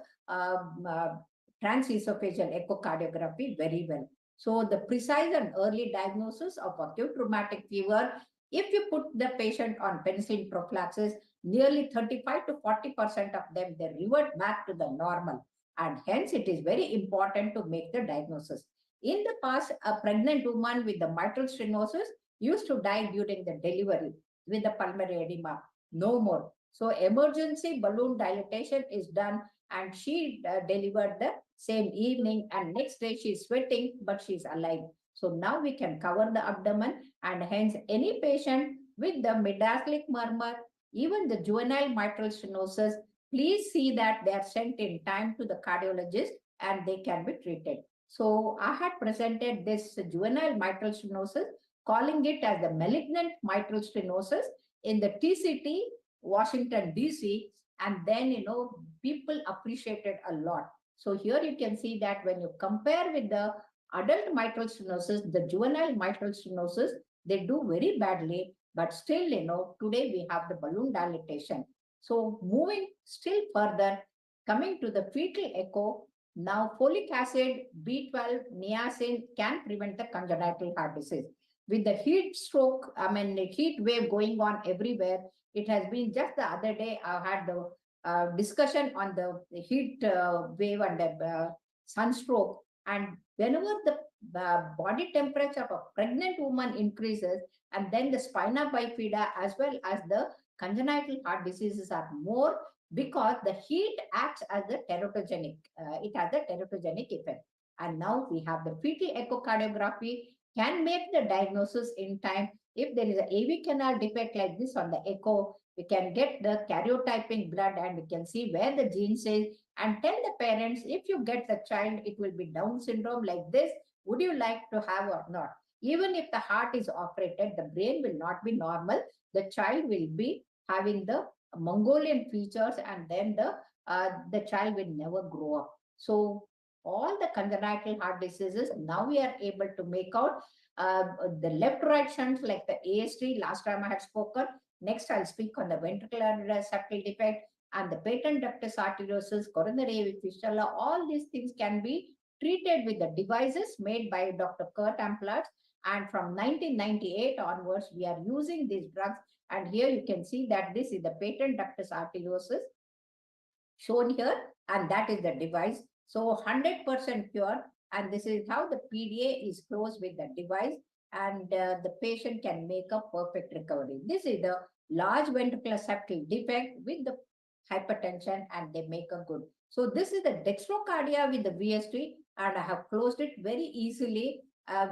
transesophageal echocardiography very well. So the precise and early diagnosis of acute rheumatic fever, if you put the patient on penicillin prophylaxis, nearly 35 to 40% of them, they revert back to the normal. And hence, it is very important to make the diagnosis. In the past, a pregnant woman with the mitral stenosis used to die during the delivery with the pulmonary edema. No more. So emergency balloon dilatation is done, and she delivered the same evening, and next day she's sweating, but she's alive. So now we can cover the abdomen, and hence any patient with the mid-diastolic murmur Even the juvenile mitral stenosis, please see that they are sent in time to the cardiologist and they can be treated. So I had presented this juvenile mitral stenosis, calling it as the malignant mitral stenosis in the TCT, Washington, DC. And then, people appreciated a lot. So here you can see that when you compare with the adult mitral stenosis, the juvenile mitral stenosis, they do very badly. But still, today we have the balloon dilatation. So moving still further, coming to the fetal echo, now folic acid, B12, niacin can prevent the congenital heart disease. With the heat stroke, the heat wave going on everywhere, it has been just the other day, I had the discussion on the heat wave and the sunstroke. And whenever the body temperature of a pregnant woman increases, and then the spina bifida as well as the congenital heart diseases are more, because the heat acts as a teratogenic. It has a teratogenic effect. And now we have the fetal echocardiography can make the diagnosis in time. If there is an AV canal defect like this on the echo, we can get the karyotyping blood and we can see where the genes is and tell the parents, if you get the child, it will be Down syndrome like this. Would you like to have or not? Even if the heart is operated, the brain will not be normal. The child will be having the Mongolian features, and then the child will never grow up. So all the congenital heart diseases, now we are able to make out the left-right shunts like the ASD. Last time I had spoken. Next, I'll speak on the ventricular septal defect and the patent ductus arteriosus, coronary fistula. All these things can be treated with the devices made by Dr. Kurt Amplatz. And from 1998 onwards, we are using these drugs. And here you can see that this is the patent ductus arteriosus shown here, and that is the device. So 100% pure, and this is how the PDA is closed with the device, and the patient can make a perfect recovery. This is the large ventricular septal defect with the hypertension, and they make a good. So this is the dextrocardia with the VST, and I have closed it very easily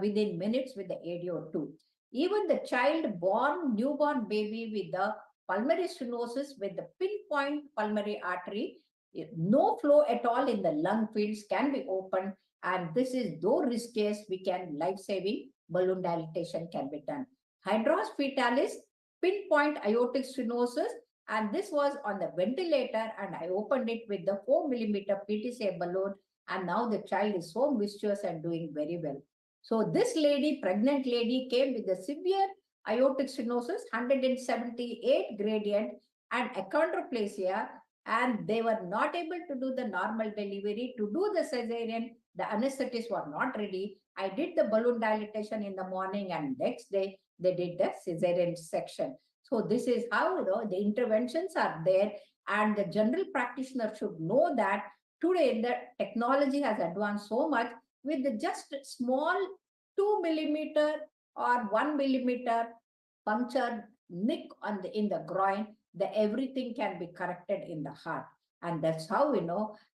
within minutes with the ADO2. Even the child born, newborn baby with the pulmonary stenosis with the pinpoint pulmonary artery, no flow at all in the lung fields can be opened. And this is, though riskiest, we can life-saving balloon dilatation can be done. Hydros fetalis, pinpoint aortic stenosis, and this was on the ventilator, and I opened it with the 4 millimeter PTCA balloon, and now the child is so viscous and doing very well. So this lady, pregnant lady, came with a severe aortic stenosis, 178 gradient, and achondroplasia, and they were not able to do the normal delivery. To do the cesarean, the anesthetists were not ready. I did the balloon dilatation in the morning, and next day they did the cesarean section. So this is how the interventions are there, and the general practitioner should know that today the technology has advanced so much. With the just small 2 millimeter or 1 millimeter puncture nick in the groin, everything can be corrected in the heart. And that's how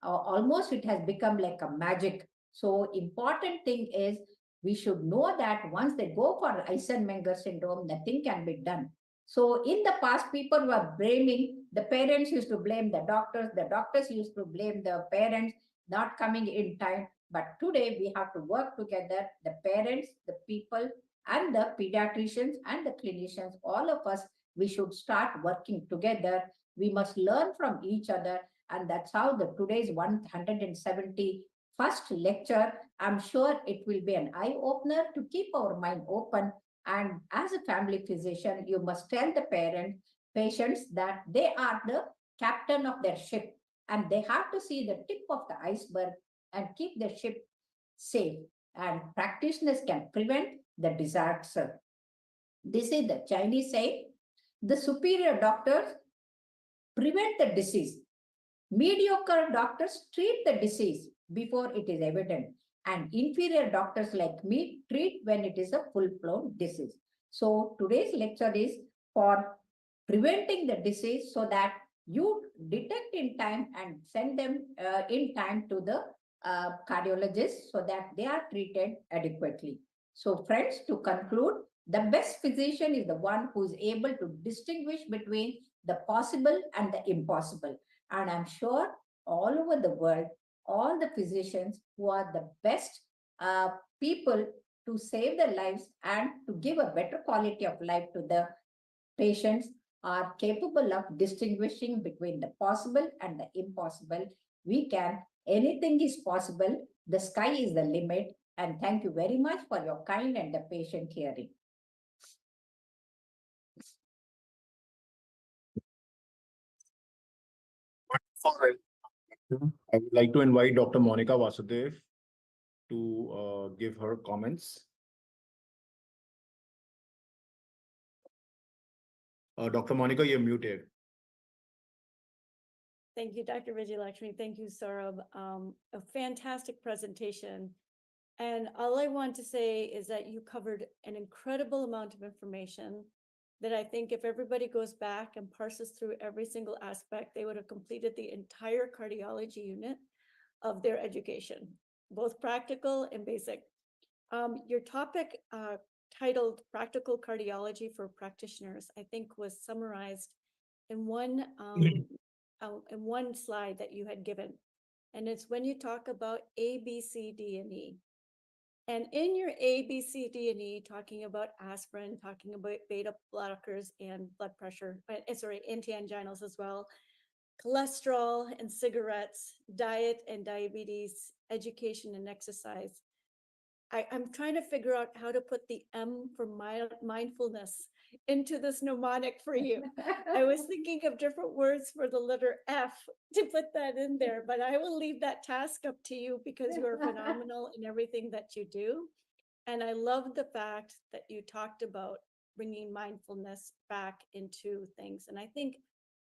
almost it has become like a magic. So important thing is we should know that once they go for Eisenmenger syndrome, nothing can be done. So in the past, people were blaming, the parents used to blame the doctors used to blame the parents not coming in time. But today we have to work together, the parents, the people, and the pediatricians and the clinicians, all of us, we should start working together. We must learn from each other. And that's how the today's 171st lecture, I'm sure it will be an eye-opener to keep our mind open. And as a family physician, you must tell the patients that they are the captain of their ship, and they have to see the tip of the iceberg and keep the ship safe. And practitioners can prevent the disaster. This is the Chinese saying, the superior doctors prevent the disease. Mediocre doctors treat the disease before it is evident. And inferior doctors like me treat when it is a full-blown disease. So today's lecture is for preventing the disease so that you detect in time and send them in time to the cardiologist so that they are treated adequately. So friends, to conclude, the best physician is the one who is able to distinguish between the possible and the impossible. And I'm sure all over the world, all the physicians who are the best people to save their lives and to give a better quality of life to the patients are capable of distinguishing between the possible and the impossible. Anything is possible. The sky is the limit. And thank you very much for your kind and the patient hearing. I would like to invite Dr. Monica Vasudev to give her comments. Dr. Monica, you're muted. Thank you, Dr. Vijaylakshmi. Thank you, Saurabh. A fantastic presentation. And all I want to say is that you covered an incredible amount of information that I think if everybody goes back and parses through every single aspect, they would have completed the entire cardiology unit of their education, both practical and basic. Your topic titled Practical Cardiology for Practitioners, I think was summarized in one slide that you had given. And it's when you talk about A, B, C, D, and E. And in your A, B, C, D, and E, talking about aspirin, talking about beta blockers and blood pressure, anti-anginals as well, cholesterol and cigarettes, diet and diabetes, education and exercise. I'm trying to figure out how to put the M for mindfulness into this mnemonic for you. I was thinking of different words for the letter F to put that in there, but I will leave that task up to you because you are phenomenal in everything that you do. And I love the fact that you talked about bringing mindfulness back into things. And I think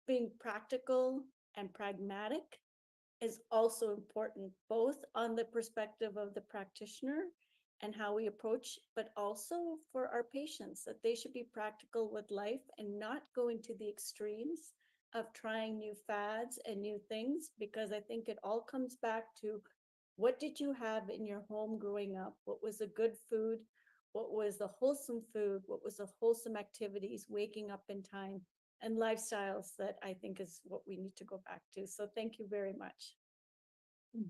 being practical and pragmatic is also important, both on the perspective of the practitioner and how we approach, but also for our patients, that they should be practical with life and not go into the extremes of trying new fads and new things, because I think it all comes back to what did you have in your home growing up? What was the good food? What was the wholesome food? What was the wholesome activities, waking up in time, and lifestyles that I think is what we need to go back to. So thank you very much.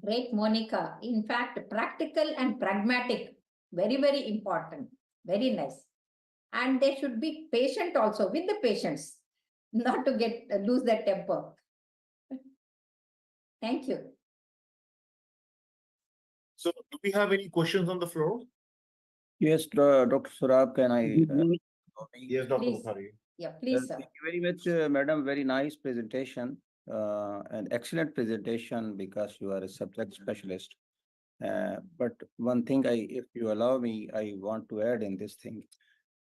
Great, Monica. In fact, practical and pragmatic, very, very important. Very nice. And they should be patient also with the patients, not to lose their temper. Thank you. So do we have any questions on the floor? Yes, Dr. Saurabh, can I? Yes, Dr. Please. Bukhari. Yeah, please, sir. Thank you very much, madam. Very nice presentation, an excellent presentation because you are a subject specialist. But one thing, if you allow me, I want to add in this thing.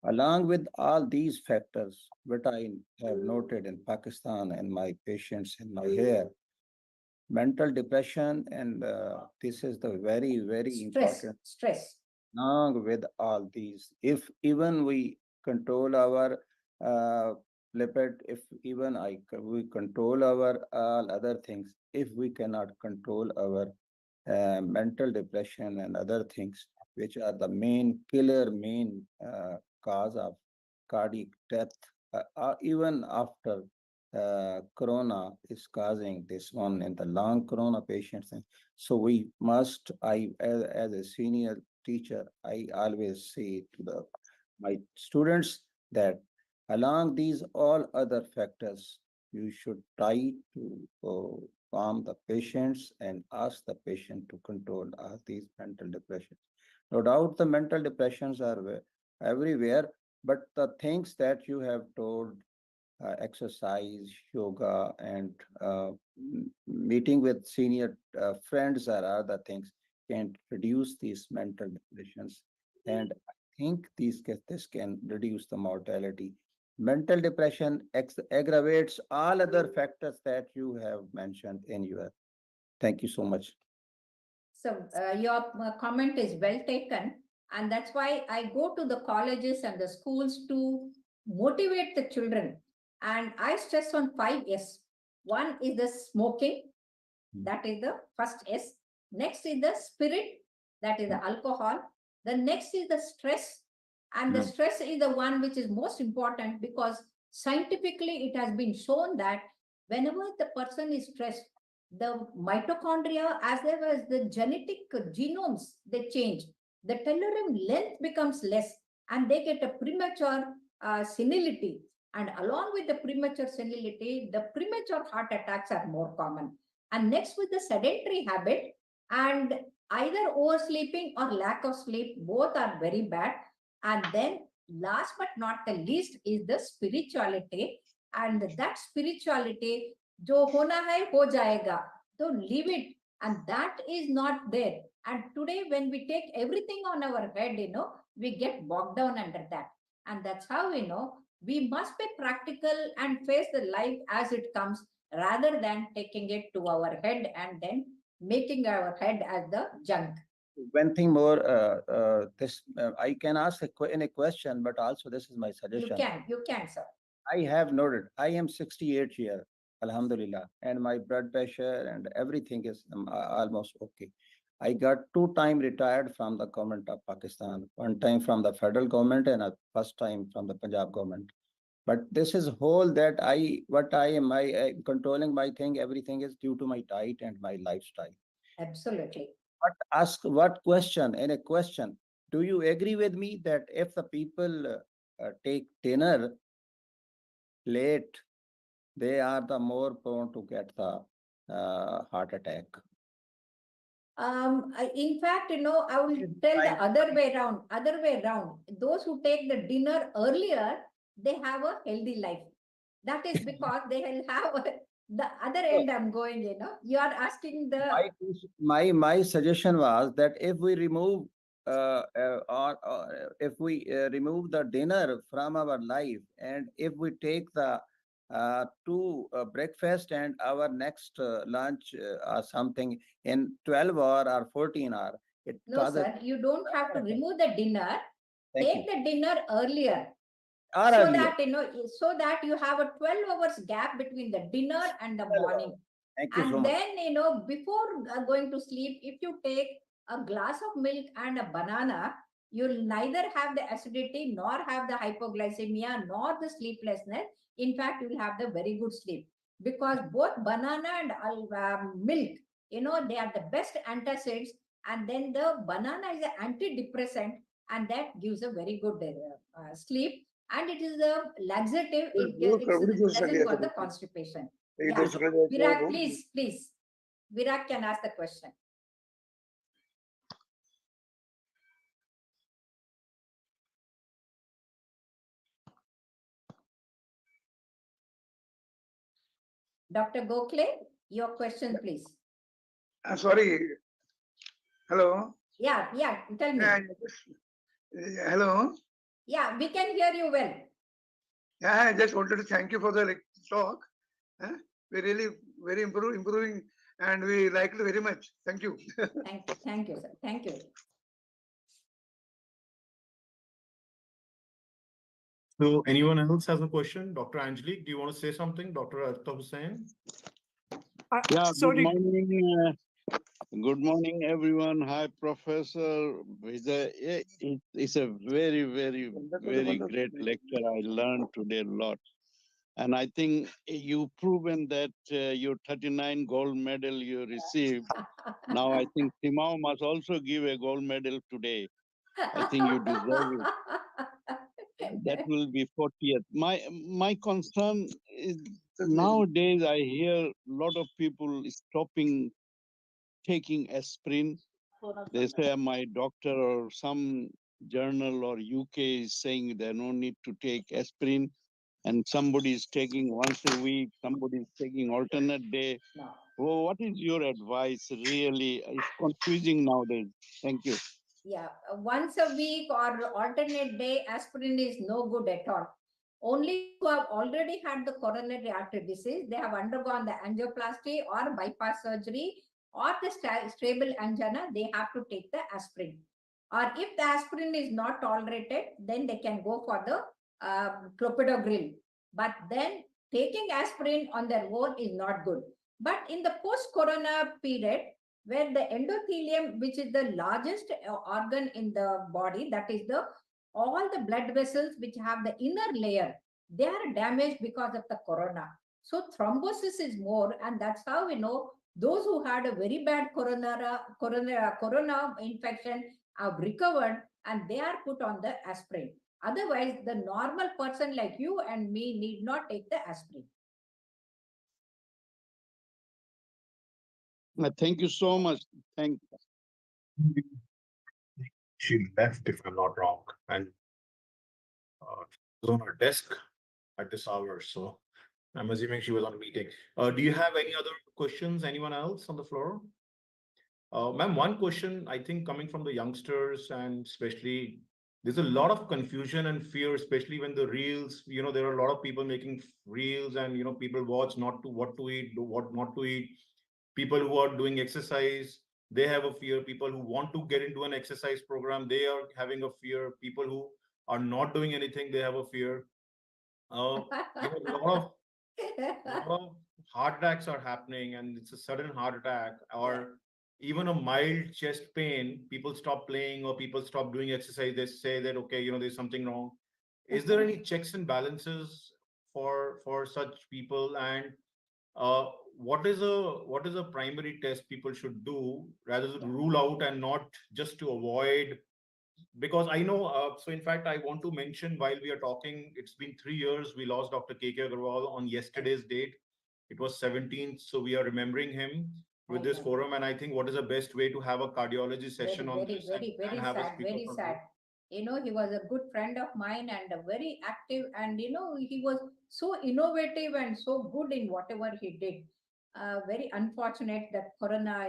Along with all these factors, what I have noted in Pakistan and my patients in my hair, mental depression, and this is the very, very important. Stress. Along with all these, if even we control our lipid, if even we control our all other things, if we cannot control our mental depression and other things, which are the main killer, main cause of cardiac death, even after corona is causing this one in the long corona patients. So we must, as a senior teacher, I always say to my students that along these all other factors, you should try to calm the patients and ask the patient to control these mental depressions. No doubt the mental depressions are everywhere, but the things that you have told, exercise, yoga, and meeting with senior friends are other things can reduce these mental depressions. And I think this can reduce the mortality. Mental depression aggravates all other factors that you have mentioned in your. Thank you so much. So your comment is well taken. And that's why I go to the colleges and the schools to motivate the children. And I stress on 5 S. One is the smoking. That is the first S. Next is the spirit. That is the alcohol. The next is the stress. And the stress is the one which is most important, because Scientifically, it has been shown that whenever the person is stressed, the mitochondria as well as the genetic genomes, they change. The telomere length becomes less and they get a premature senility. And along with the premature senility, the premature heart attacks are more common. And next, with the sedentary habit and either oversleeping or lack of sleep, both are very bad. And then last but not the least is the spirituality. And that spirituality, jo hona hai, ho jayega. So leave it. And that is not there. And today, when we take everything on our head, we get bogged down under that. And that's how we must be practical and face the life as it comes rather than taking it to our head and then making our head as the junk. One thing more, I can ask in a question, but also this is my suggestion. You can, sir. I have noted, I am 68 years, Alhamdulillah, and my blood pressure and everything is almost okay. I got 2 times retired from the government of Pakistan, 1 time from the federal government and a first time from the Punjab government. But this is whole that I controlling my thing, everything is due to my diet and my lifestyle. Absolutely. But ask what question, in a question, do you agree with me that if the people take dinner late, they are the more prone to get the heart attack? In fact, I will tell the other way around. Those who take the dinner earlier, they have a healthy life. That is because they will have the other end. I'm going, you are asking the. My suggestion was that if we remove if we remove the dinner from our life, and if we take the to breakfast and our next lunch or something in 12 hour or 14 hour. No, sir, you don't have to remove the dinner. Take the dinner earlier. So that you have a 12 hours gap between the dinner and the morning. Thank you and so then, much. before going to sleep, if you take a glass of milk and a banana, you'll neither have the acidity nor have the hypoglycemia nor the sleeplessness. In fact, you'll have the very good sleep because both banana and milk, they are the best antacids. And then the banana is an antidepressant and that gives a very good sleep. And it is a laxative. It doesn't got the constipation. Yeah. Virak, please. Virak can ask the question. Dr. Gokhale, your question, please. Sorry. Hello. Yeah. Tell me. Hello. Yeah, we can hear you well. Yeah, I just wanted to thank you for the talk. We're really very improving, and we liked it very much. Thank you. Thank you, sir. Thank you. So anyone else has a question? Dr. Angelique, do you want to say something? Dr. Arta Hussain? Yeah, good morning, everyone. Hi, Professor Vijay. It's a very, very, very great lecture. I learned today a lot. And I think you've proven that your 39 gold medal you received. Now I think CMAAO must also give a gold medal today. I think you deserve it. That will be 40th. My concern is nowadays I hear a lot of people stopping taking aspirin. They say my doctor or some journal or UK is saying there no need to take aspirin, and somebody is taking once a week, somebody is taking alternate day. Well, what is your advice? Really, it's confusing nowadays. Thank you. Yeah, once a week or alternate day, aspirin is no good at all. Only who have already had the coronary artery disease, they have undergone the angioplasty or bypass surgery or the stable angina, they have to take the aspirin. Or if the aspirin is not tolerated, then they can go for the clopidogrel. But then taking aspirin on their own is not good. But in the post-corona period, where the endothelium, which is the largest organ in the body, that is all the blood vessels which have the inner layer, they are damaged because of the corona. So thrombosis is more, and that's how we know those who had a very bad corona infection have recovered and they are put on the aspirin. Otherwise, the normal person like you and me need not take the aspirin. Thank you so much. Thank She left, if I'm not wrong, and was on her desk at this hour. So I'm assuming she was on a meeting. Do you have any other questions? Anyone else on the floor? Ma'am, one question I think coming from the youngsters, and especially there's a lot of confusion and fear, especially when the reels, there are a lot of people making reels and, people watch not to what to eat, what not to eat. People who are doing exercise, they have a fear. People who want to get into an exercise program, they are having a fear. People who are not doing anything, they have a fear. A lot of heart attacks are happening, and it's a sudden heart attack, or even a mild chest pain. People stop playing or people stop doing exercise. They say that, okay, there's something wrong. Is there any checks and balances for such people? And uh, what is a primary test people should do rather than rule out and not just to avoid? Because I know, so in fact, I want to mention while we are talking, it's been 3 years. We lost Dr. K.K. Agarwal on yesterday's date. It was 17th. So we are remembering him with this forum. And I think what is the best way to have a cardiology session on this and have a sad, speaker very from sad. you? He was a good friend of mine and a very active, and he was so innovative and so good in whatever he did. Very unfortunate that corona,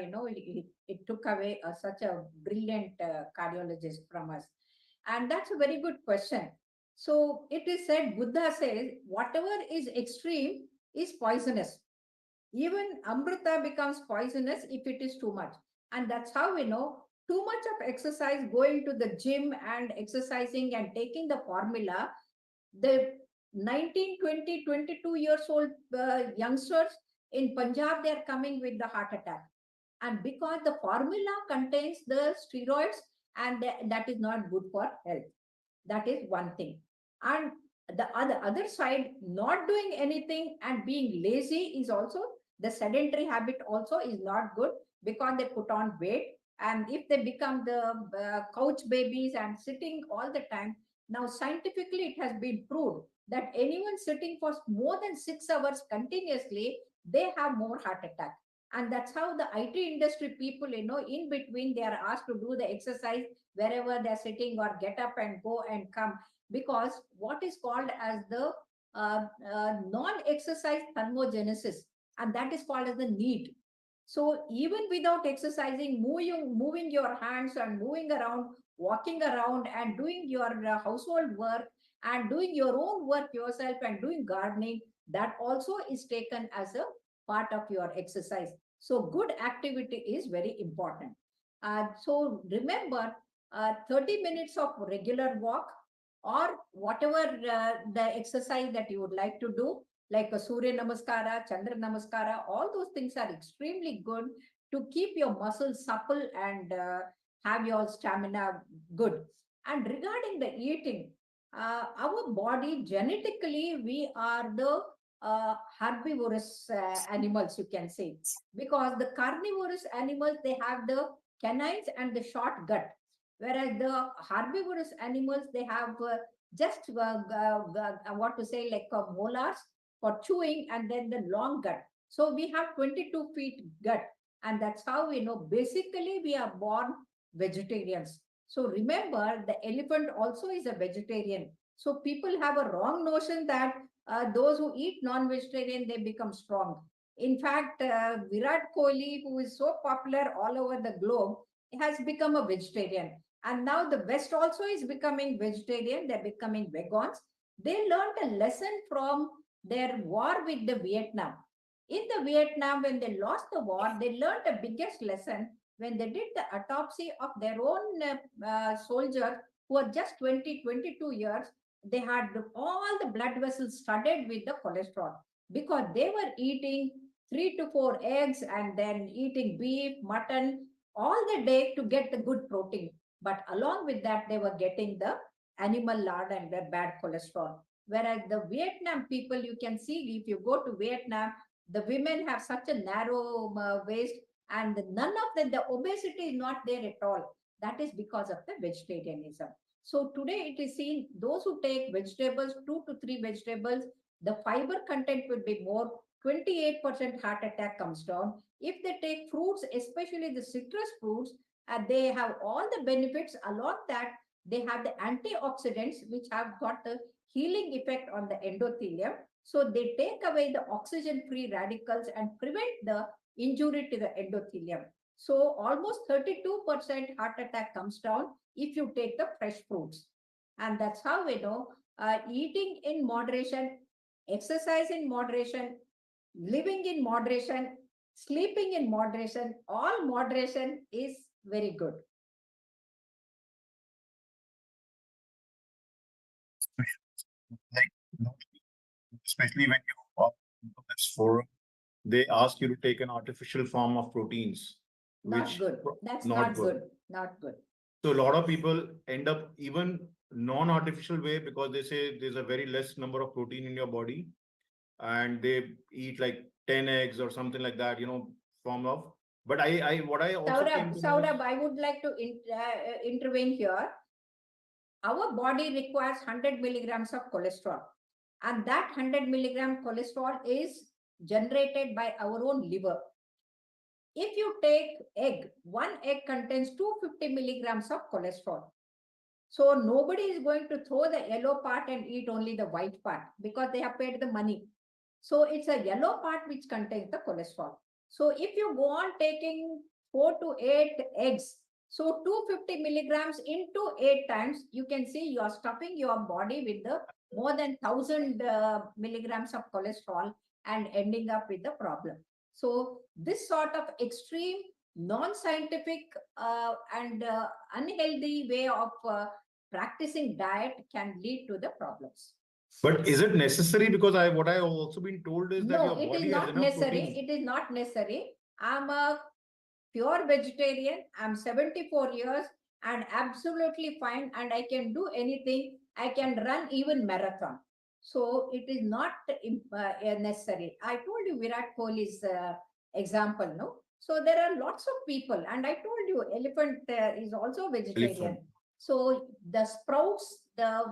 it took away such a brilliant cardiologist from us. And that's a very good question. So it is said, Buddha says, whatever is extreme is poisonous. Even Amrita becomes poisonous if it is too much. And that's how we know too much of exercise, going to the gym and exercising and taking the formula. The 19, 20, 22 years old youngsters in Punjab, they are coming with the heart attack. And because the formula contains the steroids, and that is not good for health. That is one thing. And the other side, not doing anything and being lazy is also, the sedentary habit also is not good, because they put on weight. And if they become the couch babies and sitting all the time, now scientifically it has been proved that anyone sitting for more than 6 hours continuously, they have more heart attack. And that's how the IT industry people, in between, they are asked to do the exercise wherever they're sitting, or get up and go and come, because what is called as the non-exercise thermogenesis, and that is called as the need. So even without exercising, moving your hands and moving around, walking around and doing your household work and doing your own work yourself and doing gardening, that also is taken as a part of your exercise. So good activity is very important. So remember, 30 minutes of regular walk, or whatever the exercise that you would like to do, like a Surya Namaskara, Chandra Namaskara, all those things are extremely good to keep your muscles supple and have your stamina good. And regarding the eating, our body, genetically, we are the herbivorous animals, you can say, because the carnivorous animals, they have the canines and the short gut, whereas the herbivorous animals, they have just what to say, like molars for chewing, and then the long gut. So we have 22 feet gut, and that's how we know basically we are born vegetarians. So remember, the elephant also is a vegetarian. So people have a wrong notion that those who eat non-vegetarian, they become strong. In fact, Virat Kohli, who is so popular all over the globe, has become a vegetarian. And now the West also is becoming vegetarian. They're becoming vegans. They learned a lesson from their war with the Vietnam. In the Vietnam, when they lost the war, they learned the biggest lesson when they did the autopsy of their own soldier who were just 20, 22 years. They had all the blood vessels studded with the cholesterol, because they were eating 3 to 4 eggs and then eating beef, mutton all the day to get the good protein. But along with that, they were getting the animal lard and the bad cholesterol. Whereas the Vietnam people, you can see if you go to Vietnam, the women have such a narrow waist, and none of the obesity is not there at all. That is because of the vegetarianism. So today it is seen those who take vegetables, 2 to 3 vegetables, the fiber content will be more, 28% heart attack comes down. If they take fruits, especially the citrus fruits, they have all the benefits. Along that, they have the antioxidants which have got the healing effect on the endothelium. So they take away the oxygen-free radicals and prevent the injury to the endothelium. So almost 32% heart attack comes down if you take the fresh fruits. And that's how we know eating in moderation, exercise in moderation, living in moderation, sleeping in moderation, all moderation is very good. Like, especially when you are in this forum, they ask you to take an artificial form of proteins, Not which good. That's not not good. good. Not good. So a lot of people end up even non-artificial way because they say there's a very less number of protein in your body, and they eat like 10 eggs or something like that, form of. But what I also came to know is- Saurabh, I would like to intervene here. Our body requires 100 milligrams of cholesterol, and that 100 milligram cholesterol is generated by our own liver. If you take egg, one egg contains 250 milligrams of cholesterol. So nobody is going to throw the yellow part and eat only the white part because they have paid the money. So it's a yellow part which contains the cholesterol. So if you go on taking 4 to 8 eggs, so 250 milligrams into 8 times, you can see you are stuffing your body with the more than 1000 milligrams of cholesterol and ending up with the problem. So this sort of extreme, non-scientific and unhealthy way of practicing diet can lead to the problems. But is it necessary? Because what I also been told is that your No, it body is has not enough necessary. protein. It is not necessary. I'm a pure vegetarian. I'm 74 years and absolutely fine, and I can do anything. I can run even marathon. So it is not necessary. I told you Virat Kohli's example, no? So there are lots of people, and I told you elephant is also vegetarian. Elephant. So the sprouts, the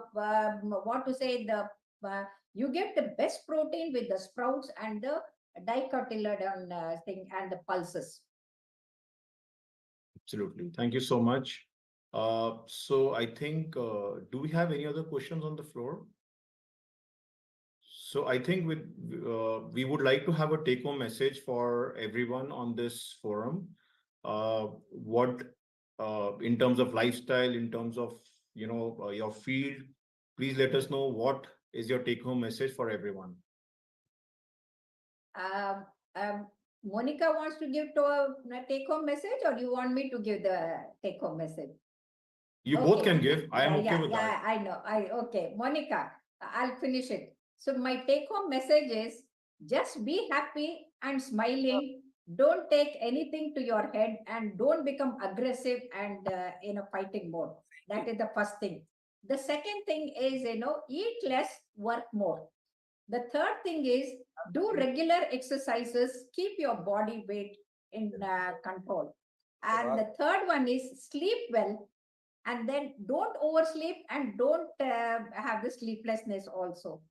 what to say, the you get the best protein with the sprouts and the dicotyledon thing and the pulses. Absolutely. Thank you so much. So I think, do we have any other questions on the floor? So I think we would like to have a take-home message for everyone on this forum. What in terms of lifestyle, in terms of your field, please let us know what is your take-home message for everyone. Monica wants to give to a take-home message, or do you want me to give the take-home message? You Okay. both can give. I am okay with Yeah, that. I know. Okay, Monica, I'll finish it. So my take-home message is just be happy and smiling. Don't take anything to your head and don't become aggressive and in a fighting mode. That is the first thing. The second thing is, eat less, work more. The third thing is do regular exercises, keep your body weight in control. And the third one is sleep well, and then don't oversleep and don't have the sleeplessness also.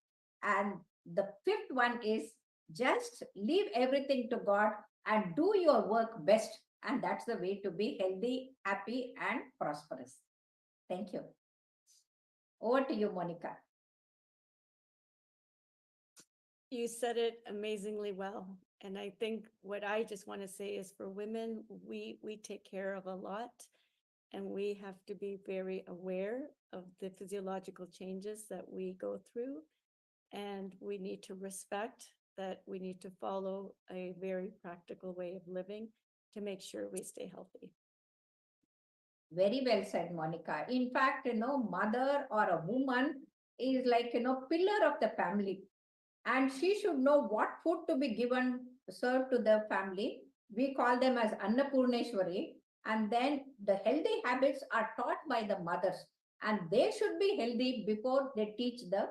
And the fifth one is just leave everything to God and do your work best. And that's the way to be healthy, happy, and prosperous. Thank you. Over to you, Monica. You said it amazingly well. And I think what I just want to say is for women, we take care of a lot, and we have to be very aware of the physiological changes that we go through. And we need to respect that we need to follow a very practical way of living to make sure we stay healthy. Very well said, Monica. In fact, mother or a woman is like, pillar of the family. And she should know what food to be given, served to the family. We call them as Annapurneshwari. And then the healthy habits are taught by the mothers. And they should be healthy before they teach the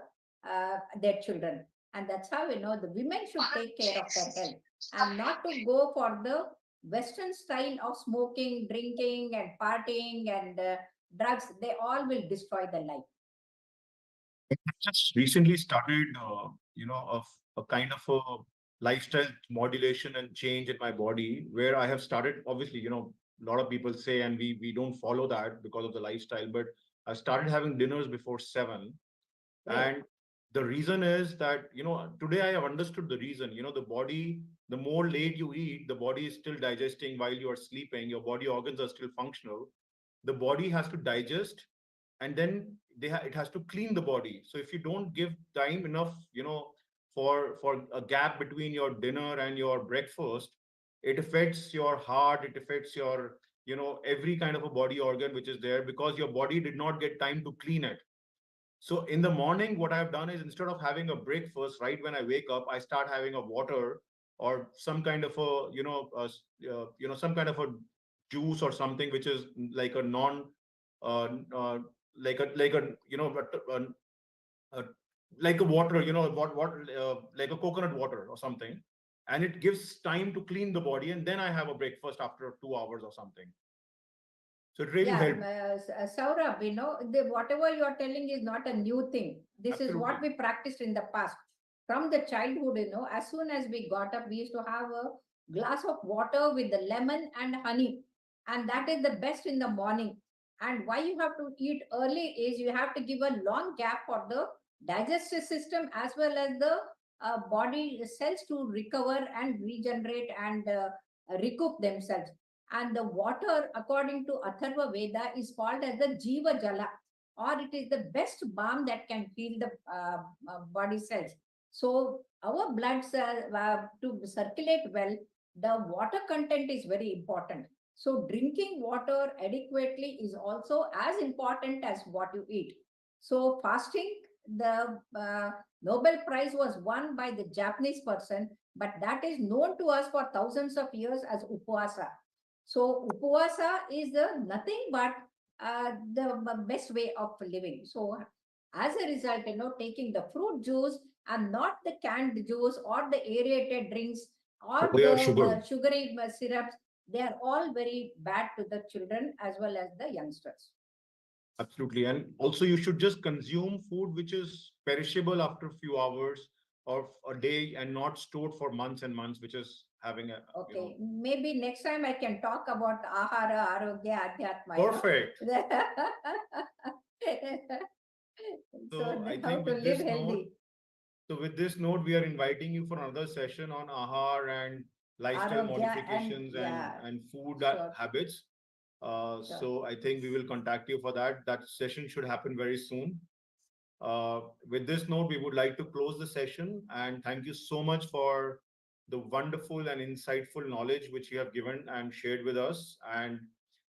their children. And that's how the women should take care of their health and not to go for the Western style of smoking, drinking, and partying and drugs. They all will destroy the life. Just recently started, a kind of a lifestyle modulation and change in my body where I have started, obviously, a lot of people say, and we don't follow that because of the lifestyle, but I started having dinners before 7. Right. And the reason is that, today I have understood the reason. The body, the more late you eat, the body is still digesting while you are sleeping. Your body organs are still functional. The body has to digest, and then it has to clean the body. So if you don't give time enough, for a gap between your dinner and your breakfast, it affects your heart, it affects your, every kind of a body organ which is there, because your body did not get time to clean it. So in the morning, what I've done is, instead of having a breakfast right when I wake up, I start having a water or some kind of a, some kind of a juice or something which is like a non, uh, uh, like a, a like a water, like a coconut water or something, and it gives time to clean the body, and then I have a breakfast after 2 hours or something. So it really Yeah, helped. Saurabh, whatever you are telling is not a new thing. This is what Absolutely. we practiced in the past. From the childhood, as soon as we got up, we used to have a glass of water with the lemon and honey. And that is the best in the morning. And why you have to eat early is you have to give a long gap for the digestive system as well as the body cells to recover and regenerate and recoup themselves. And the water, according to Atharva Veda, is called as the Jiva Jala, or it is the best balm that can heal the body cells. So our bloods to circulate well, the water content is very important. So drinking water adequately is also as important as what you eat. So fasting, the Nobel Prize was won by the Japanese person, but that is known to us for thousands of years as Upavasa. So upavasa is nothing but the best way of living. So as a result, taking the fruit juice and not the canned juice or the aerated drinks or Yeah, the sugar. sugary syrups, they are all very bad to the children as well as the youngsters. Absolutely. And also you should just consume food which is perishable after a few hours or a day, and not stored for months and months, which is having a, Okay, maybe next time I can talk about ahara, arogya, adhyatma. perfect. So So I how think to with live this note, healthy. we are inviting you for another session on AHAR and lifestyle Arogya modifications yeah, and food sure, habits. sure. So I think we will contact you for that. That session should happen very soon. With this note, we would like to close the session, and thank you so much for the wonderful and insightful knowledge which you have given and shared with us. And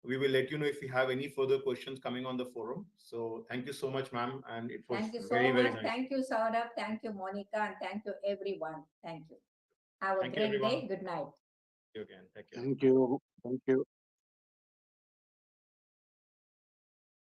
we will let you know if we have any further questions coming on the forum. So thank you so much, ma'am. And it was Thank you very, so very much. nice. Thank you, Saurabh. Thank you, Monica. And thank you, everyone. Thank you. Have a Thank you, great everyone. day. Good night. Thank you again. Take care. Thank you. Thank you.